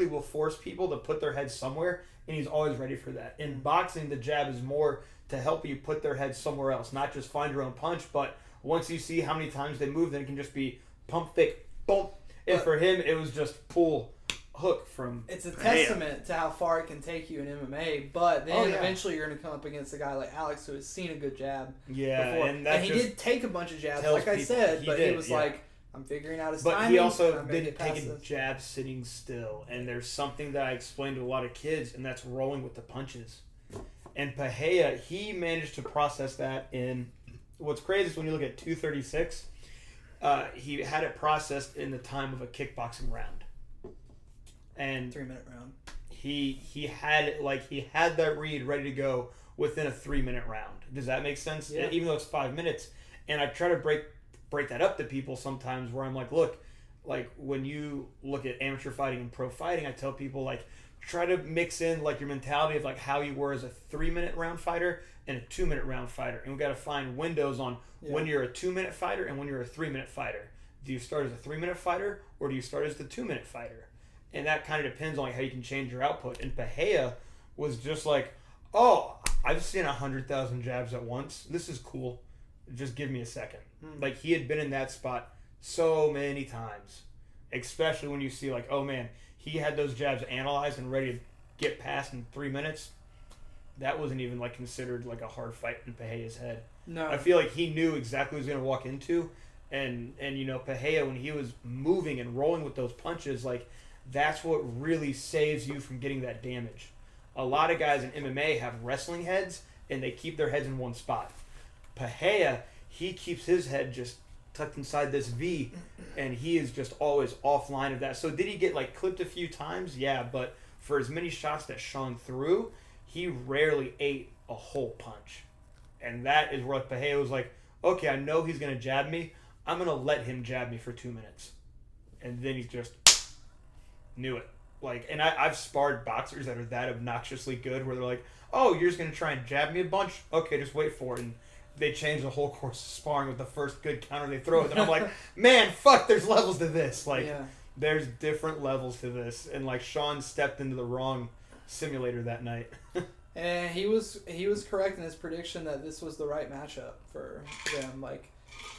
will force people to put their heads somewhere, and he's always ready for that. In boxing, the jab is more to help you put their head somewhere else, not just find your own punch, but once you see how many times they move, then it can just be pump fake, boom. And for him, it was just pull, hook from. It's a testament to how far it can take you in MMA, but then eventually you're going to come up against a guy like Alex who has seen a good jab before. And he did take a bunch of jabs, like I said, he was like, I'm figuring out his timing. But he also didn't take a jab sitting still. And there's something that I explained to a lot of kids, and that's rolling with the punches. And Bahia, he managed to process that in... What's crazy is when you look at 236, he had it processed in the time of a kickboxing round. And 3-minute round. He had it, like, he had that read ready to go within a 3-minute round. Does that make sense? Yeah. Even though it's 5 minutes. And I try to break that up to people sometimes, where I'm like, look, like, when you look at amateur fighting and pro fighting, I tell people, like, try to mix in, like, your mentality of, like, how you were as a 3-minute round fighter and a 2-minute round fighter. And we got to find windows on when you're a 2-minute fighter and when you're a 3-minute fighter. Do you start as a 3-minute fighter, or do you start as the 2-minute fighter? And that kind of depends on, like, how you can change your output. And Bahia was just like, oh, I've seen 100,000 jabs at once. This is cool. Just give me a second. Like, he had been in that spot so many times. Especially when you see, like, oh, man, he had those jabs analyzed and ready to get past in 3 minutes. That wasn't even, like, considered, like, a hard fight in Pahia's head. No. I feel like he knew exactly what he was going to walk into. And you know, Bahia, when he was moving and rolling with those punches, like, that's what really saves you from getting that damage. A lot of guys in MMA have wrestling heads, and they keep their heads in one spot. Bahia, he keeps his head just tucked inside this V, and he is just always offline of that. So did he get, like, clipped a few times? Yeah, but for as many shots that Sean threw, he rarely ate a whole punch. And that is where Bahia was like, okay, I know he's going to jab me. I'm going to let him jab me for 2 minutes. And then he just knew it. Like, and I've sparred boxers that are that obnoxiously good, where they're like, oh, you're just going to try and jab me a bunch? Okay, just wait for it. And they change the whole course of sparring with the first good counter they throw. And I'm like, man, fuck, there's levels to this. Like, there's different levels to this. And, like, Sean stepped into the wrong simulator that night. And he was correct in his prediction that this was the right matchup for them. Like,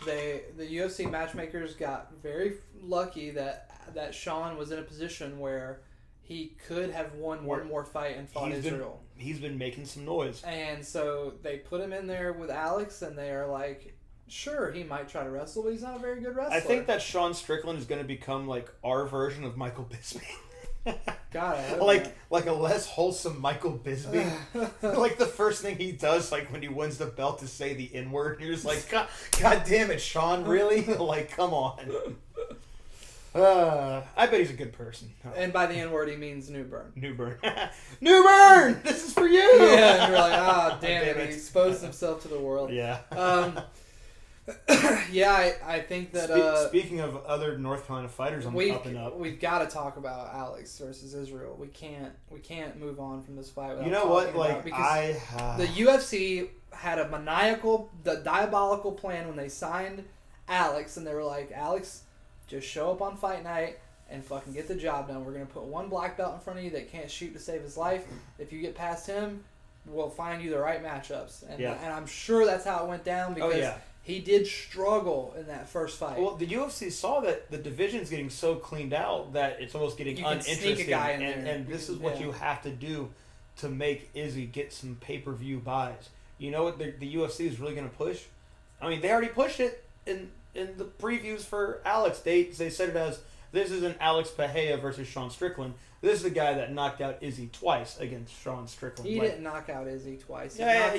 the UFC matchmakers got very lucky that Sean was in a position where he could have won one more fight and fought Israel. He's been making some noise. And so they put him in there with Alex, and they are like, sure, he might try to wrestle, but he's not a very good wrestler. I think that Sean Strickland is going to become, like, our version of Michael Bisping. God, I hope like a less wholesome Michael Bisping. Like, the first thing he does, like, when he wins the belt, to say the N-word. And you're just like, God damn it, Sean, really? Like, come on. I bet he's a good person. Oh. And by the N-word, he means New Bern. New Bern. New Bern! This is for you! Yeah, and you're like, damn it. He exposed himself to the world. Yeah. Yeah, I think that... Speaking of other North Carolina fighters on the up and up. We've got to talk about Alex versus Israel. We can't move on from this fight without you know talking what? about it, because the UFC had a diabolical plan when they signed Alex, and they were like, Alex, just show up on fight night and fucking get the job done. We're going to put one black belt in front of you that can't shoot to save his life. If you get past him, we'll find you the right matchups. And I'm sure that's how it went down, because he did struggle in that first fight. Well, the UFC saw that the division's getting so cleaned out that it's almost getting uninteresting. Sneak a guy in there. And this is what you have to do to make Izzy get some pay-per-view buys. You know what the UFC is really going to push? I mean, they already pushed it in the previews for Alex. They said it as, this is an Alex Pereira versus Sean Strickland. This is the guy that knocked out Izzy twice against Sean Strickland. He didn't knock out Izzy twice. He but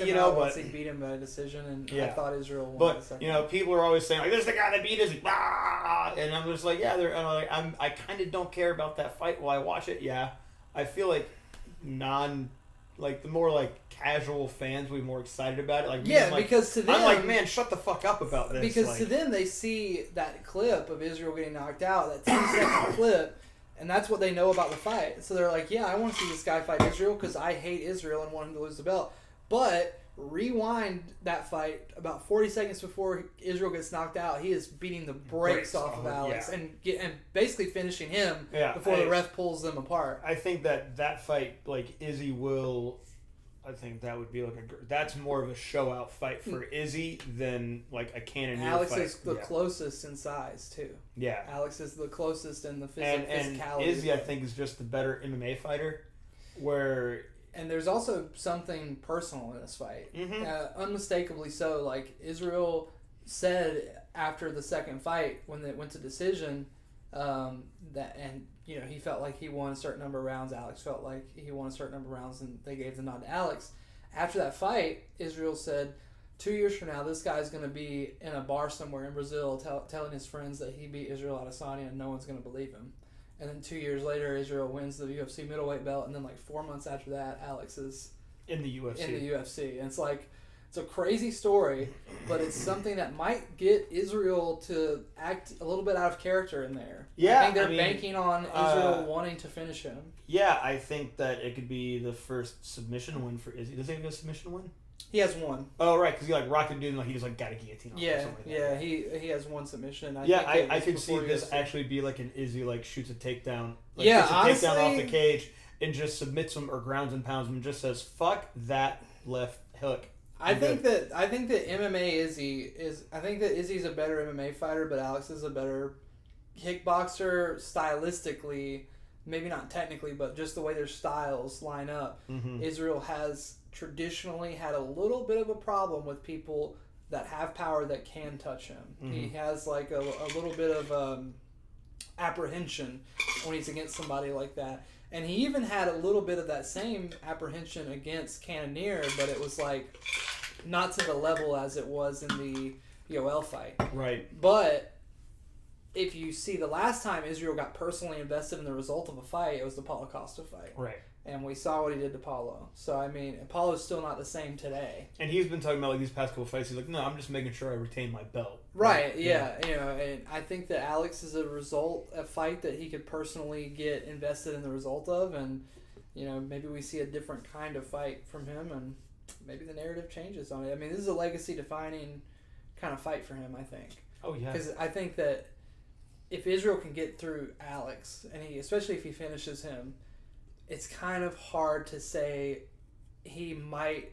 he beat him by decision, and I thought Israel won. But the second people are always saying like, "This is the guy that beat Izzy," and I'm just like, I kind of don't care about that fight while I watch it. Yeah, I feel like the more like casual fans will be more excited about it. Like, because to them, I'm like, man, shut the fuck up about this. Because to them, they see that clip of Israel getting knocked out, that 10-second clip. And that's what they know about the fight. So they're like, yeah, I want to see this guy fight Israel because I hate Israel and want him to lose the belt. But rewind that fight about 40 seconds before Israel gets knocked out. He is beating the brakes off of Alex and basically finishing him before the ref pulls them apart. I think that fight, like Izzy will... I think that would be that's more of a show out fight for Izzy than like a cannoneer fight. Alex is the closest in size too. Yeah, Alex is the closest in the physicality. And Izzy, I think, is just the better MMA fighter. And there's also something personal in this fight, unmistakably so. Like Israel said after the second fight when it went to decision, he felt like he won a certain number of rounds. Alex felt like he won a certain number of rounds, and they gave the nod to Alex. After that fight, Israel said, 2 years from now, this guy's going to be in a bar somewhere in Brazil telling his friends that he beat Israel Adesanya, and no one's going to believe him. And then 2 years later, Israel wins the UFC middleweight belt, and then like 4 months after that, Alex is in the UFC. And it's like, it's a crazy story, but it's something that might get Israel to act a little bit out of character in there. Yeah, I think they're banking on Israel wanting to finish him. Yeah, I think that it could be the first submission win for Izzy. Does he have a submission win? He has one. Oh, right, because he rocked a dude and he just got a guillotine on him or something like that. He has one submission. I could see this actually be like an Izzy shoots a takedown. Honestly, takedown off the cage and just submits him or grounds and pounds him and just says, fuck that left hook. I think that MMA Izzy's a better MMA fighter, but Alex is a better kickboxer stylistically, maybe not technically, but just the way their styles line up. Mm-hmm. Israel has traditionally had a little bit of a problem with people that have power that can touch him. Mm-hmm. He has like a little bit of apprehension when he's against somebody like that. And he even had a little bit of that same apprehension against Cannonier, but it was like not to the level as it was in the Yoel fight. Right. But if you see the last time Israel got personally invested in the result of a fight, it was the Paulo Costa fight. Right. And we saw what he did to Paulo. So, I mean, Paulo's still not the same today. And he's been talking about these past couple fights. He's like, no, I'm just making sure I retain my belt. Right, yeah. And I think that Alex is a fight that he could personally get invested in the result of. And, maybe we see a different kind of fight from him. And maybe the narrative changes on it. I mean, this is a legacy-defining kind of fight for him, I think. Oh, yeah. Because I think that if Israel can get through Alex, and especially if he finishes him, it's kind of hard to say he might,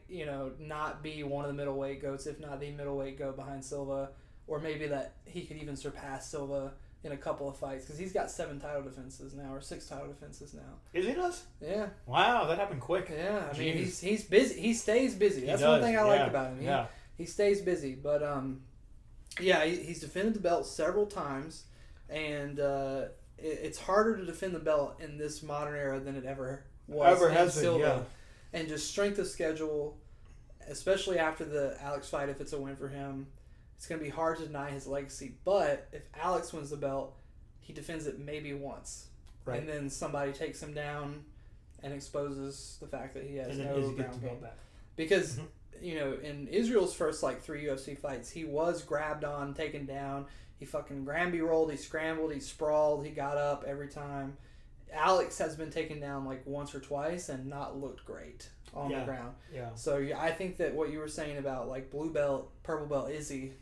not be one of the middleweight goats, if not the middleweight goat behind Silva, or maybe that he could even surpass Silva in a couple of fights, because he's got 7 title defenses now, or 6 title defenses now. Is he does? Yeah. Wow, that happened quick. Yeah, I mean, he's busy. He stays busy. That's one thing I like about him. He stays busy, but he's defended the belt several times, and it's harder to defend the belt in this modern era than it ever was. Ever has been, Silva. And just strength of schedule, especially after the Alex fight, if it's a win for him, it's going to be hard to deny his legacy. But if Alex wins the belt, he defends it maybe once. Right. And then somebody takes him down and exposes the fact that he has and then no Izzy gets ground the game. belt back. Because, in Israel's first, 3 UFC fights, he was grabbed on, taken down. He fucking Granby rolled, he scrambled, he sprawled, he got up every time. Alex has been taken down, once or twice and not looked great on the ground. Yeah. So, I think that what you were saying about, blue belt, purple belt Izzy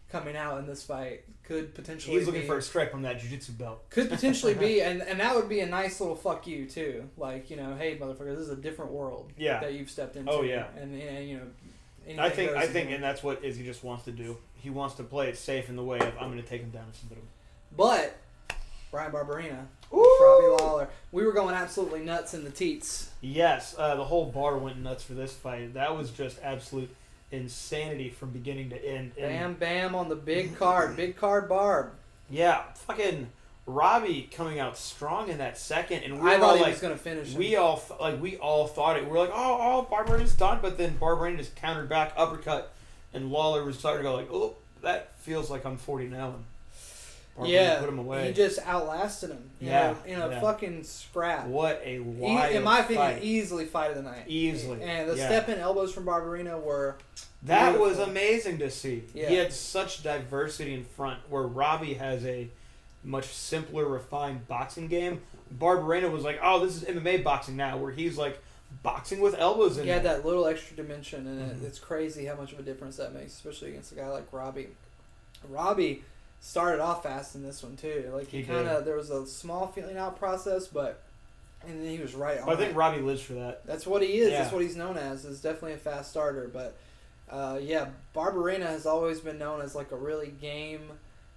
coming out in this fight could potentially He's looking for a strike from that jiu-jitsu belt. Could potentially be, and that would be a nice little fuck you, too. Hey, motherfucker, this is a different world that you've stepped into. Oh, yeah. And I think, and that's what Izzy just wants to do. He wants to play it safe in the way of, I'm going to take him down and submit him. But, Brian Barberena, Robbie Lawler, we were going absolutely nuts in the teats. Yes, the whole bar went nuts for this fight. That was just absolute insanity from beginning to end. Bam, bam on the big card Barb. Yeah, fucking Robbie coming out strong in that second, and I thought he was gonna finish him. We all thought it. We were like, oh, Barberena's done, but then Barberena just countered back, uppercut, and Lawler was starting to go oh, that feels like I'm 40 now. And Barberena put him away. He just outlasted him. In a fucking scrap. What a wild in my opinion, fight. Easily fight of the night. Easily. And the step-in elbows from Barberena were That beautiful. was amazing to see. Yeah. He had such diversity in front, where Robbie has a much simpler, refined boxing game. Barberena was like, oh, this is MMA boxing now, where he's boxing with elbows in He had there. that little extra dimension, and it's crazy how much of a difference that makes, especially against a guy like Robbie. Robbie started off fast in this one too. He kind of, there was a small feeling out process, and then he was right on. I think Robbie lives for that. That's what he is. Yeah. That's what he's known as. Is definitely a fast starter. But Barberena has always been known as a really game,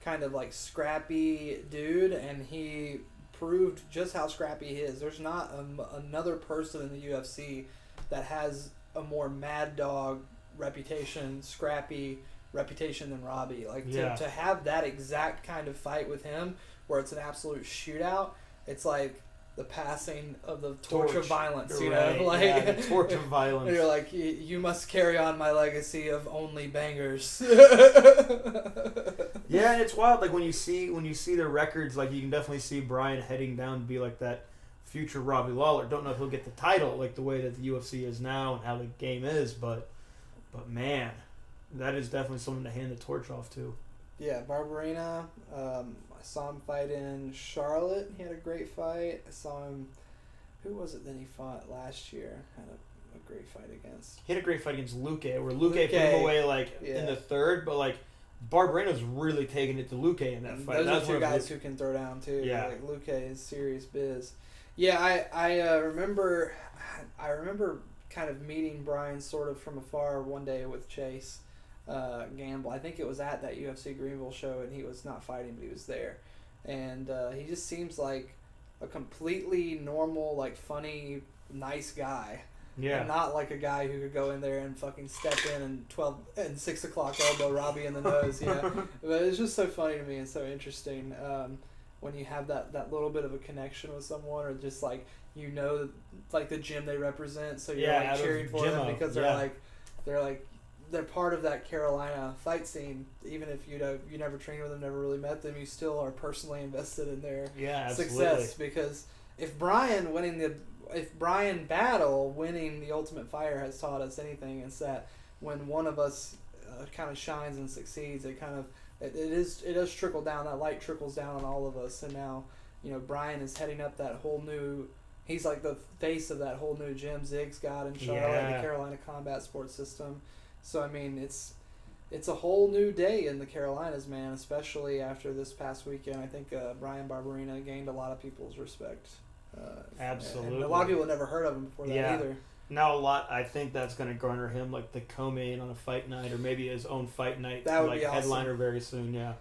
kind of scrappy dude, and he proved just how scrappy he is. There's not another person in the UFC that has a more mad dog reputation, scrappy reputation than Robbie. To have that exact kind of fight with him, where it's an absolute shootout, it's like the passing of the torch of violence, you know? The torch of violence. And you're you must carry on my legacy of only bangers. Yeah, and it's wild. When you see their records, you can definitely see Brian heading down to be that future Robbie Lawler. Don't know if he'll get the title the way that the UFC is now and how the game is, but man, that is definitely someone to hand the torch off to. Yeah, Barberena. I saw him fight in Charlotte. He had a great fight. I saw him. Who was it that he fought last year? Had a great fight against. He had a great fight against Luque, where Luque put him away in the third, but Barberena's really taking it to Luque in that fight. Those are two guys who can throw down too. Yeah, Luque is serious biz. Yeah, I remember kind of meeting Brian sort of from afar one day with Chase Gamble. I think it was at that UFC Greenville show, and he was not fighting, but he was there. And he just seems like a completely normal, funny, nice guy. Yeah. And not a guy who could go in there and fucking step in and 6 o'clock elbow Robbie in the nose, But it's just so funny to me and so interesting when you have that little bit of a connection with someone, or just the gym they represent, so you're cheering for them because they're part of that Carolina fight scene. Even if you never trained with them, never really met them, you still are personally invested in their success. Because if Brian Battle winning the Ultimate Fighter has taught us anything, it's that when one of us kind of shines and succeeds, it does trickle down. That light trickles down on all of us. And now, Brian is heading up that whole new. He's the face of that whole new gym Zig's got in Charlotte, the Carolina Combat Sports System. So I mean, it's a whole new day in the Carolinas, man. Especially after this past weekend, I think Brian Barberena gained a lot of people's respect. Absolutely. And a lot of people had never heard of him before that either. Now I think that's going to garner him the co-main on a fight night, or maybe his own fight night. That would be awesome. Headliner very soon. Yeah.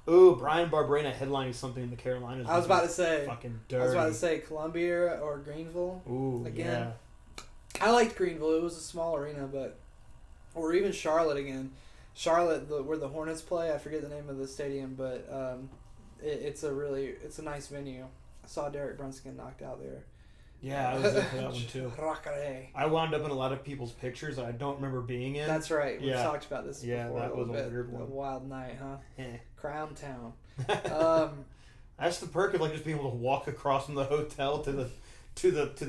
Ooh, Brian Barberena headlining something in the Carolinas. I was about to say. Fucking dirty. I was about to say Columbia or Greenville. Ooh, again. Yeah. I liked Greenville. It was a small arena, or even Charlotte again. Charlotte, where the Hornets play. I forget the name of the stadium, but it's a nice venue. I saw Derek Brunson get knocked out there. Yeah, I was there for that one too. I wound up in a lot of people's pictures that I don't remember being in. That's right. We've talked about this before. Yeah, that was a weird one. A wild night, huh? Crown Town. That's the perk of like just being able to walk across from the hotel to the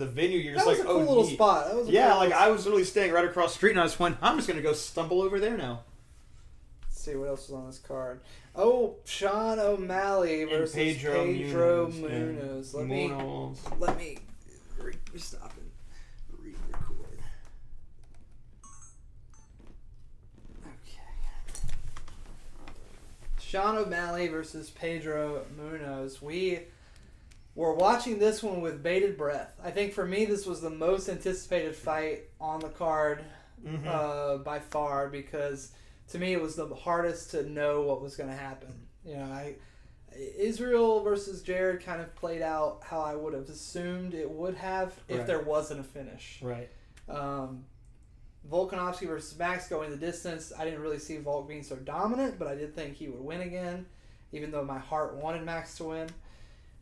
venue. You're just That was like, a cool little spot. That was I was literally staying right across the street, and I just went, I'm just gonna go stumble over there now. Let's see what else was on this card. Oh, Sean O'Malley versus Pedro Munoz. Let me stop and re-record. Okay. Sean O'Malley versus Pedro Munoz. We were watching this one with bated breath. I think for me, this was the most anticipated fight on the card by far, because to me it was the hardest to know what was going to happen. You know, Israel versus Jared kind of played out how I would have assumed it would have if there wasn't a finish. Right. Volkanovski versus Max going the distance. I didn't really see Volk being so dominant, but I did think he would win again, even though my heart wanted Max to win.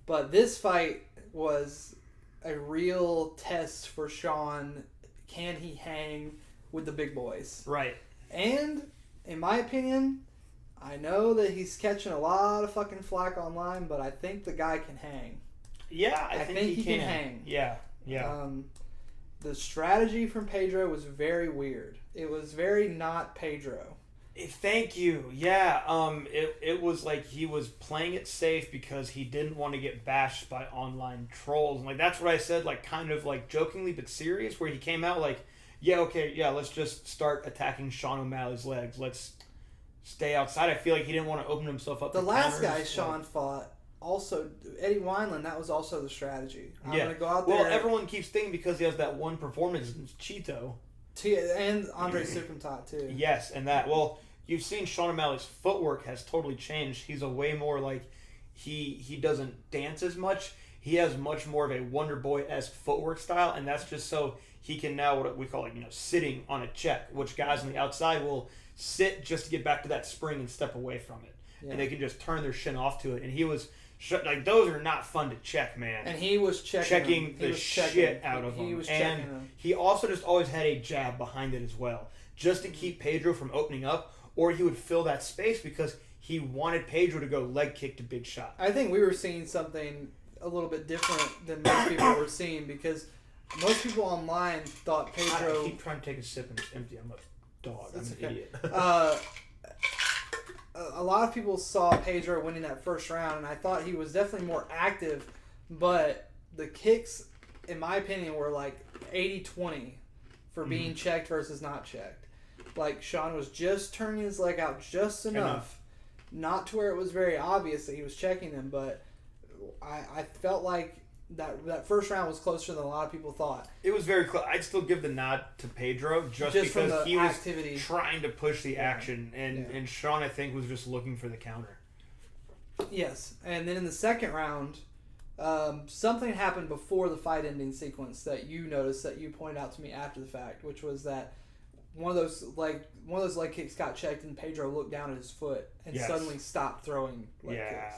But this fight was a real test for Sean. Can he hang with the big boys? Right. And, in my opinion, I know that he's catching a lot of fucking flack online, but I think the guy can hang. Yeah, I think he can hang. Yeah. The strategy from Pedro was very weird. It was very not Pedro. Thank you. Yeah. It was like he was playing it safe because he didn't want to get bashed by online trolls. And like that's what I said, like kind of like jokingly but serious, where he came out like, let's just start attacking Sean O'Malley's legs. Let's stay outside. I feel like he didn't want to open himself up. The last guy Sean fought, also Eddie Wineland, that was also the strategy. I'm going to go out there. Well, everyone keeps thinking because he has that one performance against Cheeto. And Andre Sukumtat, too. Yes, and that. Well, you've seen Sean O'Malley's footwork has totally changed. He's a way more like, he doesn't dance as much. He has much more of a Wonder Boy-esque footwork style, and that's just so he can now, what we call like, sitting on a check, which guys on the outside will sit just to get back to that spring and step away from it. Yeah. And they can just turn their shin off to it. And he was, like, those are not fun to check, man. And he was checking the shit out of them. And he also just always had a jab behind it as well, just to keep Pedro from opening up, or he would fill that space because he wanted Pedro to go leg kick to big shot. I think we were seeing something a little bit different than most people were seeing, because most people online thought Pedro... I keep trying to take a sip and it's empty. I'm a dog. I'm an idiot. A lot of people saw Pedro winning that first round, and I thought he was definitely more active, but the kicks, in my opinion, were like 80-20 for being checked versus not checked. Like, Sean was just turning his leg out just enough. Not to where it was very obvious that he was checking him, but I felt like that first round was closer than a lot of people thought. It was very close. I'd still give the nod to Pedro just because he was trying to push the action, and Sean, I think, was just looking for the counter. Yes, and then in the second round, something happened before the fight ending sequence that you noticed, that you pointed out to me after the fact, which was that one of those leg kicks got checked, and Pedro looked down at his foot and suddenly stopped throwing leg kicks.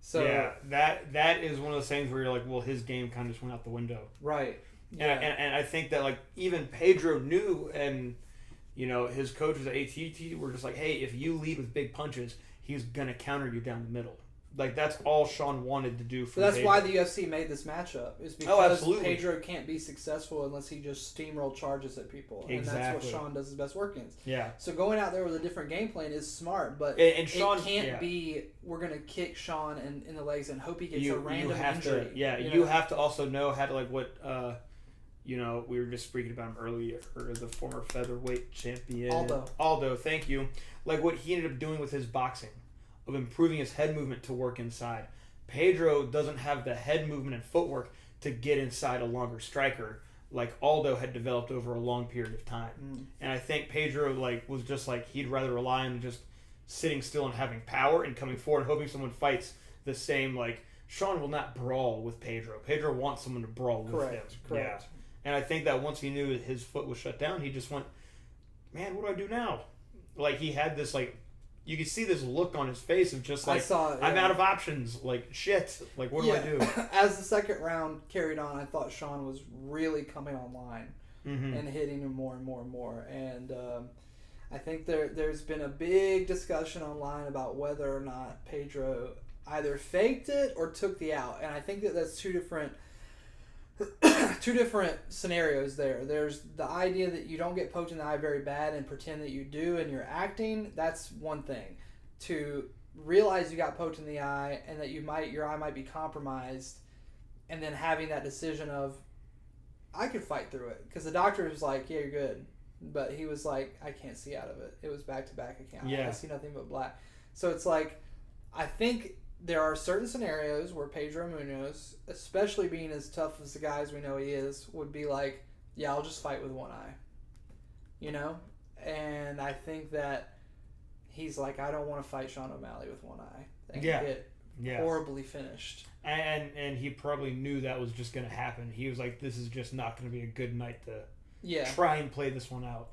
So that is one of those things where you're like, well, his game kind of just went out the window. Right. Yeah. And I think that like even Pedro knew, and his coaches at ATT were just like, hey, if you lead with big punches, he's gonna counter you down the middle. Like that's all Sean wanted to do. For that's why the UFC made this matchup, is because Pedro can't be successful unless he just steamroll charges at people, and that's what Sean does his best work against. Yeah. So going out there with a different game plan is smart, but Sean, it can't be we're gonna kick Sean in the legs and hope he gets a random injury. You have to also know how to like what we were just speaking about him earlier, the former featherweight champion Aldo. Thank you. Like what he ended up doing with his boxing, of improving his head movement to work inside. Pedro doesn't have the head movement and footwork to get inside a longer striker like Aldo had developed over a long period of time. And I think Pedro was just like he'd rather rely on just sitting still and having power and coming forward and hoping someone fights the same. Like Sean will not brawl with Pedro. Pedro wants someone to brawl with him. Correct. Yeah. And I think that once he knew his foot was shut down, he just went, man, what do I do now? Like he had this you could see this look on his face of just like, I'm out of options. Like, shit. Like, what do I do? As the second round carried on, I thought Sean was really coming online and hitting him more and more and more. And I think there's been a big discussion online about whether or not Pedro either faked it or took the out, and I think that's two different scenarios there. There's the idea that you don't get poked in the eye very bad and pretend that you do and you're acting. That's one thing. To realize you got poked in the eye and that your eye might be compromised, and then having that decision of, I could fight through it, because the doctor was like, yeah, you're good, but he was like, I can't see out of it. It was back to back. I see nothing but black. So it's like, I think there are certain scenarios where Pedro Munoz, especially being as tough as the guys we know he is, would be like, yeah, I'll just fight with one eye. You know? And I think that he's like, I don't want to fight Sean O'Malley with one eye and get horribly finished. And he probably knew that was just going to happen. He was like, this is just not going to be a good night to try and play this one out.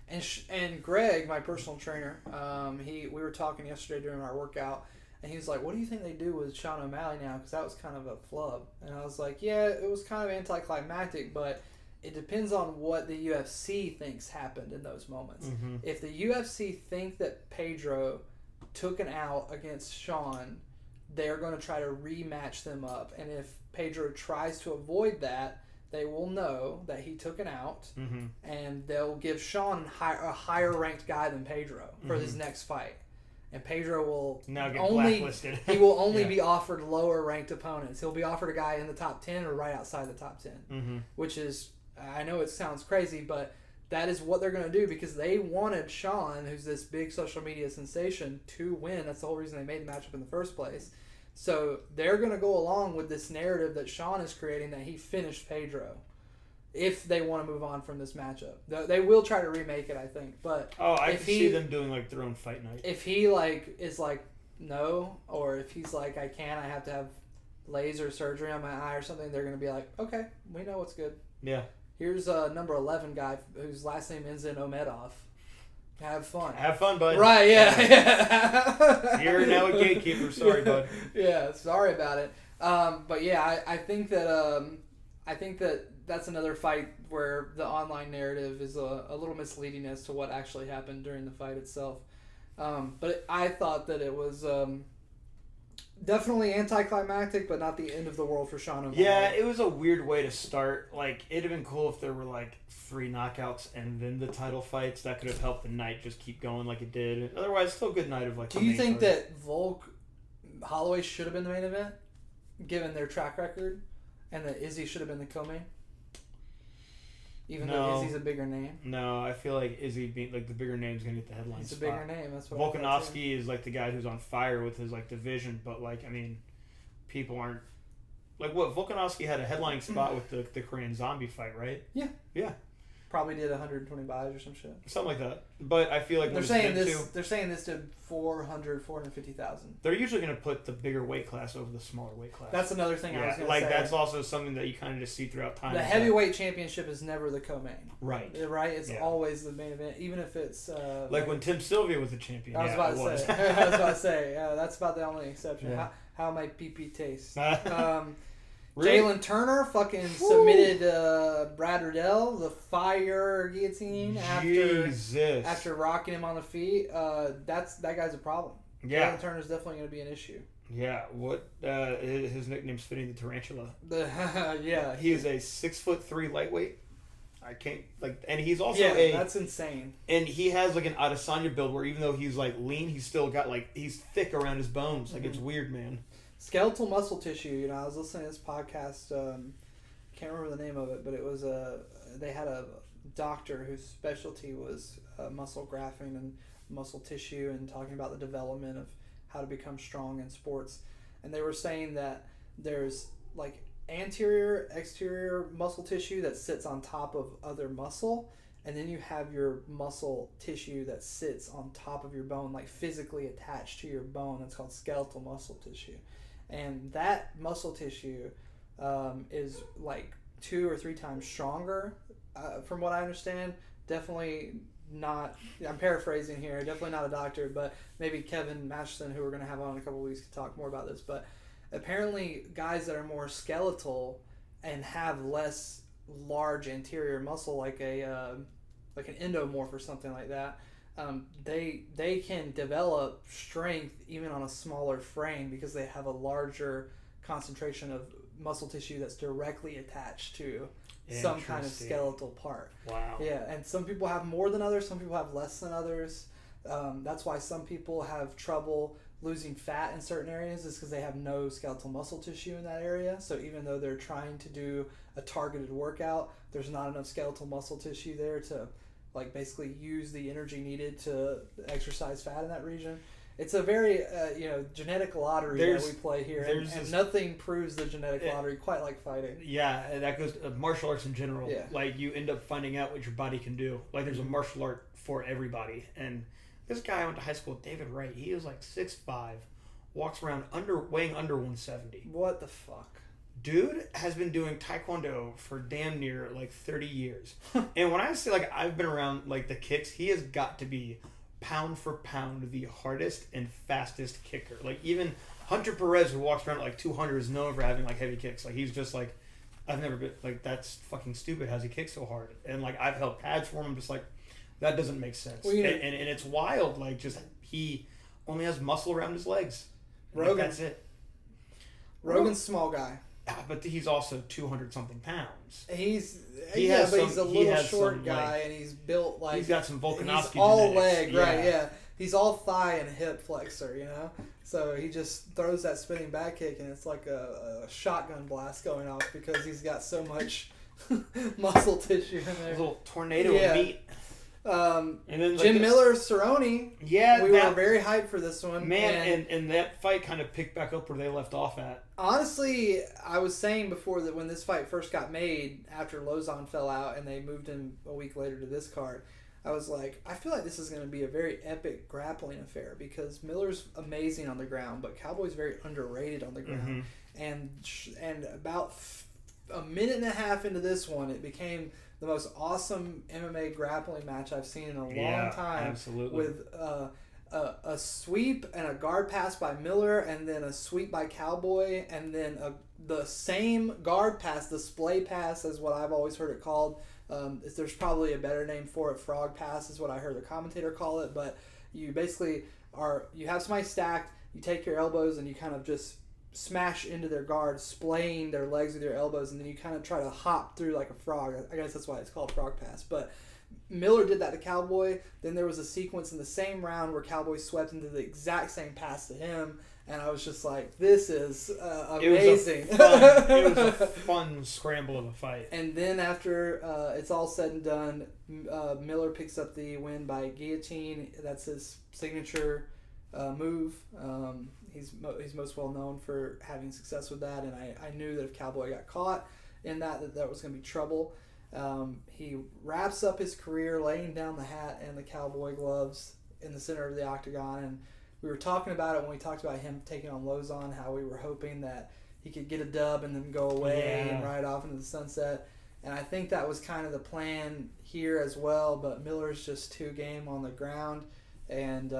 And Greg, my personal trainer, we were talking yesterday during our workout, and he was like, what do you think they do with Sean O'Malley now? Because that was kind of a flub. And I was like, yeah, it was kind of anticlimactic, but it depends on what the UFC thinks happened in those moments. Mm-hmm. If the UFC think that Pedro took an out against Sean, they're going to try to rematch them up. And if Pedro tries to avoid that, they will know that he took an out, and they'll give Sean a higher ranked guy than Pedro for his next fight. And Pedro will now get blacklisted. He will only be offered lower ranked opponents. He'll be offered a guy in the top 10 or right outside the top 10, which is, I know it sounds crazy, but that is what they're going to do, because they wanted Sean, who's this big social media sensation, to win. That's the whole reason they made the matchup in the first place. So they're going to go along with this narrative that Sean is creating, that he finished Pedro, if they want to move on from this matchup. They will try to remake it, I think. But I can see them doing like their own fight night. If he is like, no, or if he's like, I have to have laser surgery on my eye or something, they're going to be like, okay, we know what's good. Yeah. Here's a number 11 guy whose last name ends in Omedov. Have fun. Have fun, bud. Right, yeah. You're now a gatekeeper. Sorry, bud. Yeah, sorry about it. But yeah, I think that that's another fight where the online narrative is a little misleading as to what actually happened during the fight itself. But I thought that it was definitely anticlimactic, but not the end of the world for Sean O'Malley. Yeah, it was a weird way to start. Like, it'd have been cool if there were like 3 knockouts and then the title fights. That could have helped the night just keep going like it did. Otherwise, still a good night of like. Do you think that Volk Holloway should have been the main event, given their track record, and that Izzy should have been the co-main? Even though Izzy's a bigger name? No, I feel like Izzy being like the bigger name's gonna get the headline He's spot. a bigger name. That's what Volkanovski is like the guy who's on fire with his like division, but like I mean, people aren't like what Volkanovski had a headlining spot with the Korean Zombie fight, right? Yeah. Yeah. Probably did 120 buys or some shit. Something like that. But I feel like they're saying this did 450,000. They're usually going to put the bigger weight class over the smaller weight class. That's another thing I was going to say. Like that's also something that you kind of just see throughout time. The heavyweight championship is never the co-main. Right. Right? It's always the main event, even if it's like when Tim Sylvia was the champion. I was about to say. That's about the only exception. Yeah. How my PP tastes. Really? Jalen Turner fucking submitted Brad Riddell, the fire guillotine after rocking him on the feet. That guy's a problem. Yeah. Jalen Turner's definitely going to be an issue. Yeah. What his nickname's fitting, the Tarantula. Yeah. He is a 6'3" lightweight. I can't and he's also that's insane. And he has like an Adesanya build where even though he's like lean, he's still got he's thick around his bones. Like it's weird, man. Skeletal muscle tissue. I was listening to this podcast. Can't remember the name of it, but it was they had a doctor whose specialty was muscle grafting and muscle tissue, and talking about the development of how to become strong in sports. And they were saying that there's like anterior, exterior muscle tissue that sits on top of other muscle, and then you have your muscle tissue that sits on top of your bone, like physically attached to your bone. That's called skeletal muscle tissue. And that muscle tissue is like 2 or 3 times stronger, from what I understand. Definitely not, I'm paraphrasing here, definitely not a doctor, but maybe Kevin Masterson, who we're going to have on in a couple of weeks, to talk more about this. But apparently guys that are more skeletal and have less large anterior muscle, like an endomorph or something like that, they can develop strength even on a smaller frame because they have a larger concentration of muscle tissue that's directly attached to some kind of skeletal part. Wow. Yeah, and some people have more than others. Some people have less than others. That's why some people have trouble losing fat in certain areas, is because they have no skeletal muscle tissue in that area. So even though they're trying to do a targeted workout, there's not enough skeletal muscle tissue there to like basically use the energy needed to exercise fat in that region. It's a very genetic lottery that we play here, and nothing proves the genetic lottery quite like fighting. Yeah, and that goes to martial arts in general. Yeah. Like you end up finding out what your body can do. Like there's a martial art for everybody. And this guy I went to high school with, David Wright, he was like 6'5", walks around weighing under 170. What the fuck? Dude has been doing taekwondo for damn near like 30 years. And when I say like I've been around like the kicks, he has got to be pound for pound the hardest and fastest kicker. Like even Hunter Perez, who walks around at like 200, is known for having like heavy kicks. Like he's just like, I've never been like, that's fucking stupid. How's he kick so hard? And like I've held pads for him. I'm just like, that doesn't make sense. Well, and it's wild. Like just he only has muscle around his legs. Rogan, like, that's it. Rogan's small guy. But he's also 200 something pounds. He's a little short guy, and he's built like he's got some Volkanovski. He's all leg, right? Yeah, he's all thigh and hip flexor, you know. So he just throws that spinning back kick, and it's like a shotgun blast going off because he's got so much muscle tissue in there. A little tornado of meat. And then Jim Miller, Cerrone. Yeah, we were very hyped for this one. Man, and that fight kind of picked back up where they left off at. Honestly, I was saying before that when this fight first got made, after Lozon fell out and they moved him a week later to this card, I was like, I feel like this is going to be a very epic grappling affair because Miller's amazing on the ground, but Cowboy's very underrated on the ground. Mm-hmm. And about a minute and a half into this one, it became the most awesome MMA grappling match I've seen in a long time. Absolutely. With a sweep and a guard pass by Miller, and then a sweep by Cowboy, and then the same guard pass, display pass, is what I've always heard it called. There's probably a better name for it. Frog pass is what I heard the commentator call it. But you basically you have somebody stacked, you take your elbows and you kind of just smash into their guard, splaying their legs with your elbows, and then you kind of try to hop through like a frog. I guess that's why it's called frog pass. But Miller did that to Cowboy. Then there was a sequence in the same round where Cowboy swept into the exact same pass to him, and I was just like, this is amazing. It was a fun scramble of a fight. And then after it's all said and done, Miller picks up the win by guillotine. That's his signature move. He's most well known for having success with that, and I knew that if Cowboy got caught in that was going to be trouble. He wraps up his career laying down the hat and the cowboy gloves in the center of the octagon, and we were talking about it when we talked about him taking on Lozon, how we were hoping that he could get a dub and then go away and ride off into the sunset. And I think that was kind of the plan here as well, but Miller's just too game on the ground and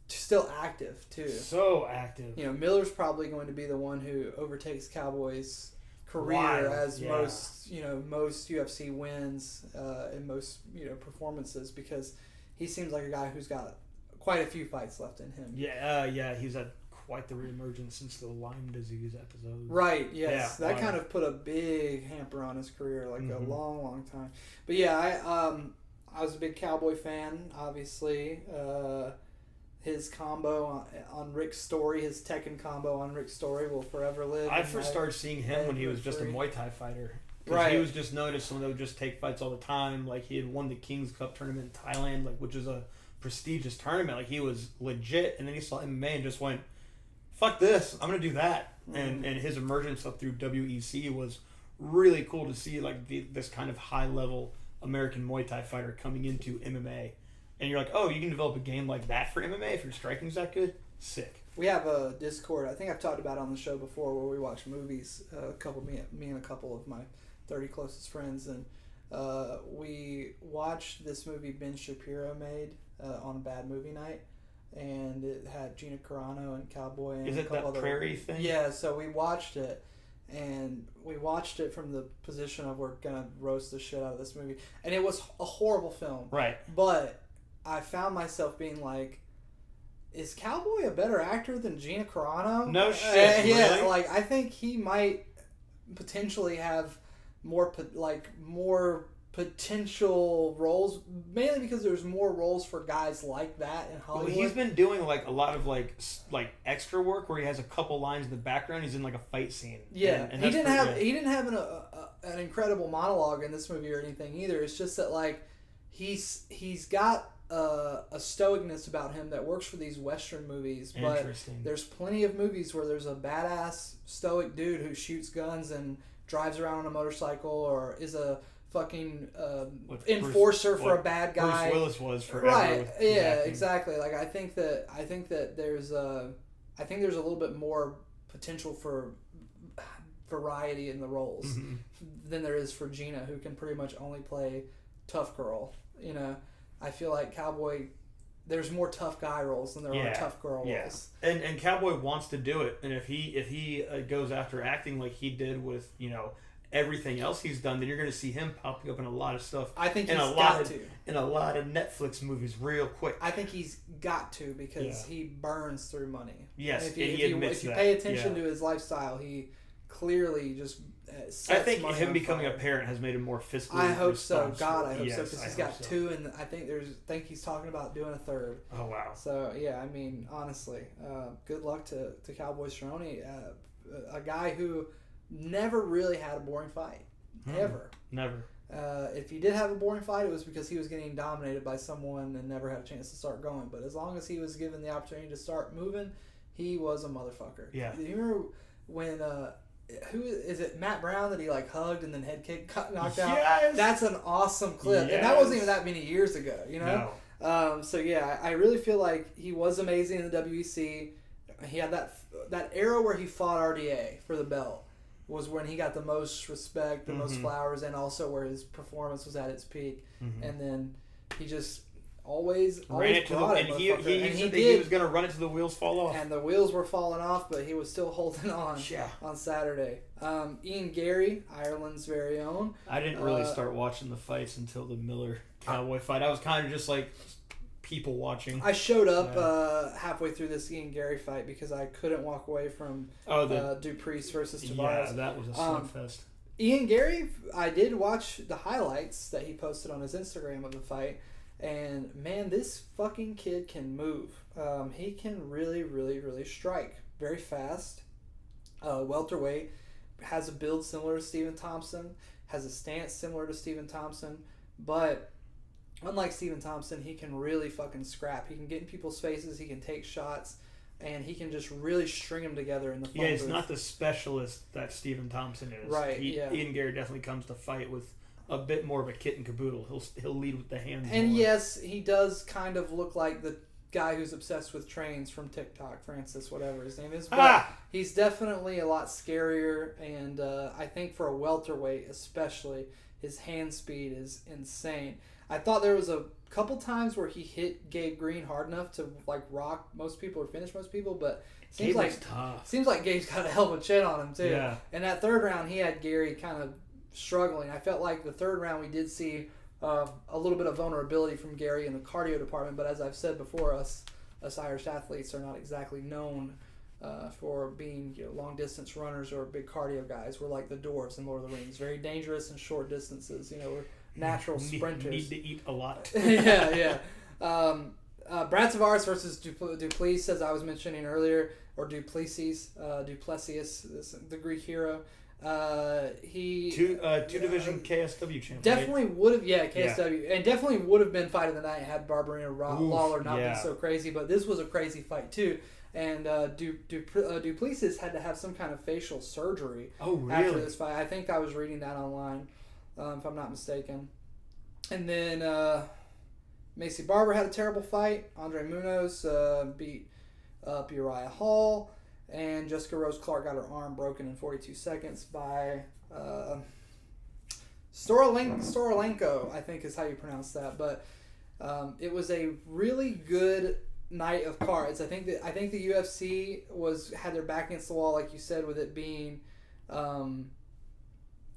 still active too. So active. You know, Miller's probably going to be the one who overtakes Cowboy's career as most UFC wins and most performances, because he seems like a guy who's got quite a few fights left in him. He's had quite the reemergence since the Lyme disease episode. Right. Yes, that kind of put a big hamper on his career, like a long time. But yeah, I was a big Cowboy fan. Obviously, his combo on Rick's Story, his Tekken combo on Rick's Story will forever live. I first started seeing him when he was just a Muay Thai fighter. Right. He was just known as someone that would just take fights all the time. Like, he had won the King's Cup tournament in Thailand, which is a prestigious tournament. Like, he was legit. And then he saw MMA and just went, fuck this, I'm going to do that. Mm-hmm. And his emergence up through WEC was really cool to see, like, this kind of high-level American Muay Thai fighter coming into MMA. And you're like, oh, you can develop a game like that for MMA if your striking's that good? Sick. We have a Discord, I think I've talked about it on the show before, where we watch movies, me and a couple of my 30 closest friends, and we watched this movie Ben Shapiro made on a bad movie night, and it had Gina Carano and Cowboy and Is it that Prairie thing? Yeah, so we watched it, and we watched it from the position of we're going to roast the shit out of this movie, and it was a horrible film. Right. But I found myself being like, is Cowboy a better actor than Gina Carano? No shit, yeah, really? like I think he might potentially have more potential roles, mainly because there's more roles for guys like that in Hollywood. Well, he's been doing like a lot of like extra work where he has a couple lines in the background. He's in like a fight scene. Yeah, and he didn't have an incredible monologue in this movie or anything either. It's just that like he's got a stoicness about him that works for these Western movies. But there's plenty of movies where there's a badass stoic dude who shoots guns and drives around on a motorcycle or is a fucking enforcer for a bad guy. Bruce Willis was forever. Right. Yeah. Exactly. Like I think that there's a little bit more potential for variety in the roles than there is for Gina, who can pretty much only play tough girl. You know, I feel like Cowboy, there's more tough guy roles than there are tough girl roles. And Cowboy wants to do it, and if he goes after acting like he did with everything else he's done, then you're going to see him popping up in a lot of stuff. I think he's in a lot of Netflix movies real quick. I think he's got to because he burns through money. Yes, if you pay attention to his lifestyle, he clearly just I think him becoming a parent has made him more fiscally. I hope so. God, I hope so, because he's got two, and I think he's talking about doing a third. Oh wow! So yeah, I mean, honestly, good luck to Cowboy Cerrone, a guy who never really had a boring fight, ever. Never. If he did have a boring fight, it was because he was getting dominated by someone and never had a chance to start going. But as long as he was given the opportunity to start moving, he was a motherfucker. Yeah. Do you remember when who is it? Matt Brown that he like hugged and then head kick knocked out. Yes! That's an awesome clip, Yes! and that wasn't even that many years ago. You know. No. So yeah, I really feel like he was amazing in the WEC. He had that era where he fought RDA for the belt was when he got the most respect, the most flowers, and also where his performance was at its peak. And then he just always ran it to the and he said that he was going to run it till the wheels fall off. And the wheels were falling off, but he was still holding on on Saturday. Ian Gary, Ireland's very own. I didn't really start watching the fights until the Miller Cowboy fight. I was kind of just like people watching. I showed up halfway through this Ian Gary fight because I couldn't walk away from Dupriest versus Tavares. Yeah, that was a slugfest. Ian Gary, I did watch the highlights that he posted on his Instagram of the fight, and man, this fucking kid can move. He can really, really, really strike. Very fast. Welterweight. Has a build similar to Stephen Thompson. Has a stance similar to Stephen Thompson. But unlike Stephen Thompson, he can really fucking scrap. He can get in people's faces. He can take shots. And he can just really string them together in the phone he's booth. not the specialist that Stephen Thompson is. Right, Ian Gary definitely comes to fight with a bit more of a kit and caboodle. He'll lead with the hands. And more. yes, he does kind of look like the guy who's obsessed with trains from TikTok, Francis, whatever his name is. But he's definitely a lot scarier, and I think for a welterweight especially, his hand speed is insane. I thought there was a couple times where he hit Gabe Green hard enough to like rock most people or finish most people, but seems like Gabe's got a hell of a chin on him too. Yeah. And that third round, he had Gary kind of struggling. I felt like the third round we did see a little bit of vulnerability from Gary in the cardio department, but as I've said before, us Irish athletes are not exactly known for being long distance runners or big cardio guys. We're like the dwarves in Lord of the Rings, very dangerous in short distances. We're natural sprinters. Need to eat a lot. yeah. Brad Tavares versus Duplessis, as I was mentioning earlier, or Duplessis, the Greek hero. He two-division KSW champion. Definitely would have, KSW, and definitely would have been fight of the night had Barbarina Lawler not been so crazy. But this was a crazy fight too, and Duplessis had to have some kind of facial surgery after this fight. I think I was reading that online, if I'm not mistaken. And then Macy Barber had a terrible fight. Andre Munoz beat up Uriah Hall. And Jessica Rose Clark got her arm broken in 42 seconds by Storolenko, I think is how you pronounce that. But it was a really good night of cards. I think the UFC had their back against the wall, like you said, with it being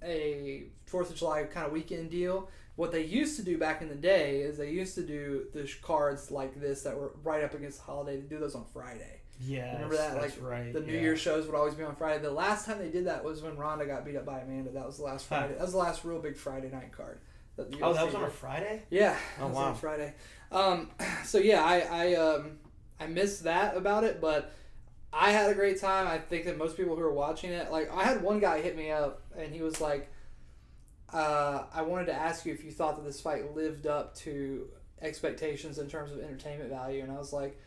a 4th of July kind of weekend deal. What they used to do back in the day is they used to do the cards like this that were right up against the holiday. They do those on Friday. Yeah, remember that? That's like right. The New Year's shows would always be on Friday. The last time they did that was when Ronda got beat up by Amanda. That was the last Friday. That was the last real big Friday night card. That was on a Friday? Yeah. Oh, that was wow. on a Friday. So yeah, I missed that about it, but I had a great time. I think that most people who are watching it, like I had one guy hit me up and he was like, I wanted to ask you if you thought that this fight lived up to expectations in terms of entertainment value, and I was like,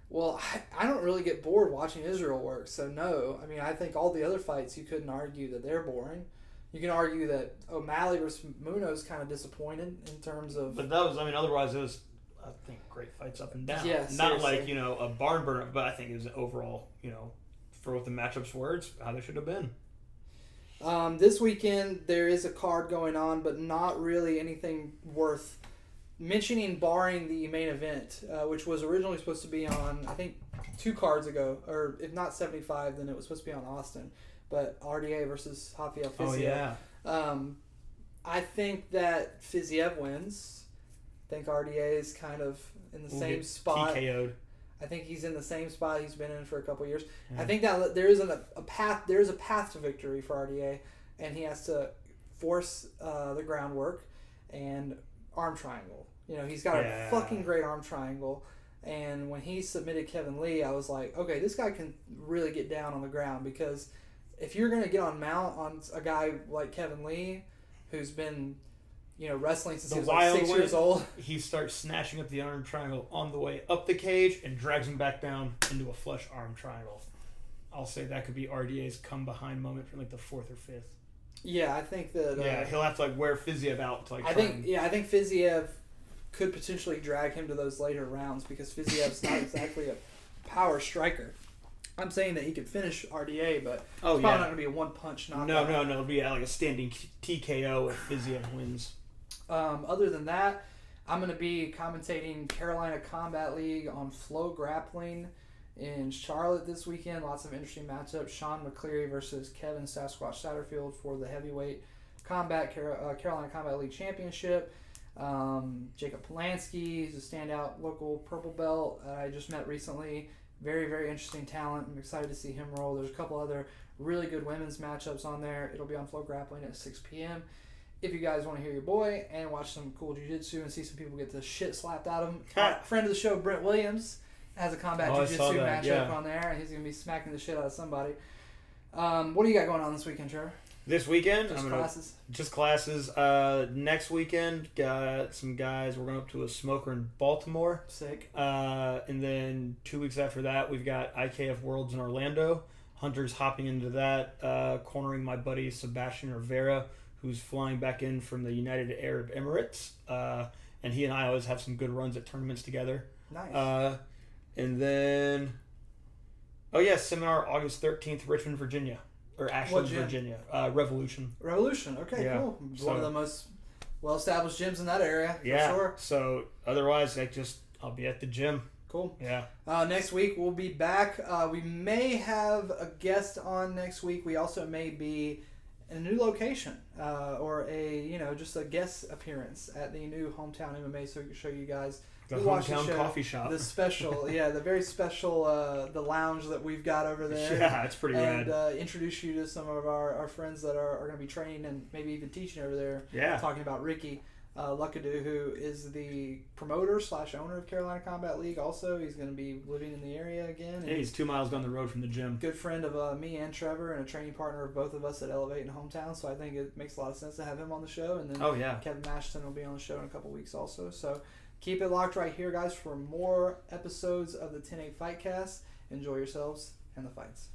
well, I don't really get bored watching Israel work, so no. I mean, I think all the other fights you couldn't argue that they're boring. You can argue that O'Malley versus Munoz kind of disappointed in terms of... But that was, I mean, otherwise it was, I think, great fights up and down. Yeah, not seriously. like, a barn burner, but I think it was overall, for what the matchups were, it's how they should have been. This weekend, there is a card going on, but not really anything worth mentioning, barring the main event, which was originally supposed to be on, I think, 2 cards ago, or if not 75, then it was supposed to be on Austin. But RDA versus Rafael Fiziev. Oh, yeah. I think that Fiziev wins. I think RDA is kind of in the same spot. TKO'd. I think he's in the same spot he's been in for a couple years. Yeah. I think that there isn't a path. There is a path to victory for RDA, and he has to force the groundwork and arm triangle. He's got a fucking great arm triangle. And when he submitted Kevin Lee, I was like, okay, this guy can really get down on the ground, because if you're going to get on mount on a guy like Kevin Lee, who's been, wrestling since he was like 6 years old. He starts snatching up the arm triangle on the way up the cage and drags him back down into a flush arm triangle. I'll say that could be RDA's come behind moment for like the 4th or 5th. Yeah, I think that... he'll have to wear Fiziev out to I think Fiziev could potentially drag him to those later rounds, because Fiziev's not exactly a power striker. I'm saying that he could finish RDA, but it's probably not going to be a one-punch knockout. No. It'll be like a standing TKO if Fiziev wins. Other than that, I'm going to be commentating Carolina Combat League on Flow Grappling in Charlotte this weekend. Lots of interesting matchups. Sean McCleary versus Kevin Sasquatch Satterfield for the heavyweight Carolina Combat League Championship. Jacob Polanski is a standout local purple belt I just met recently. Very, very interesting talent. I'm excited to see him roll. There's a couple other really good women's matchups on there. It'll be on Flow Grappling at 6 p.m. If you guys want to hear your boy and watch some cool jiu-jitsu and see some people get the shit slapped out of them, friend of the show, Brent Williams, has a combat jiu-jitsu matchup on there, and he's going to be smacking the shit out of somebody. What do you got going on this weekend, Trevor? This weekend? Classes? Just classes. Next weekend, got some guys. We're going up to a smoker in Baltimore. Sick. And then 2 weeks after that, we've got IKF Worlds in Orlando. Hunter's hopping into that, cornering my buddy Sebastian Rivera, who's flying back in from the United Arab Emirates. And he and I always have some good runs at tournaments together. Nice. And then, seminar August 13th, Richmond, Virginia. Or Ashland, Virginia. Revolution. Revolution. Okay, cool. One of the most well-established gyms in that area, for sure. So, otherwise, I'll be at the gym. Cool. Yeah. Next week, we'll be back. We may have a guest on next week. We also may be in a new location or just a guest appearance at the new Hometown MMA, so we can show you guys the Hometown Coffee Shop. The special, the very special, the lounge that we've got over there. Yeah, it's pretty rad. And introduce you to some of our friends that are going to be training and maybe even teaching over there. Yeah. Talking about Ricky Luckadoo, who is the promoter / owner of Carolina Combat League. Also, he's going to be living in the area again. Yeah, he's 2 miles down the road from the gym. Good friend of me and Trevor, and a training partner of both of us at Elevate and Hometown. So I think it makes a lot of sense to have him on the show. And then Kevin Mashton will be on the show in a couple weeks also. So keep it locked right here, guys, for more episodes of the 10-8 Fightcast. Enjoy yourselves and the fights.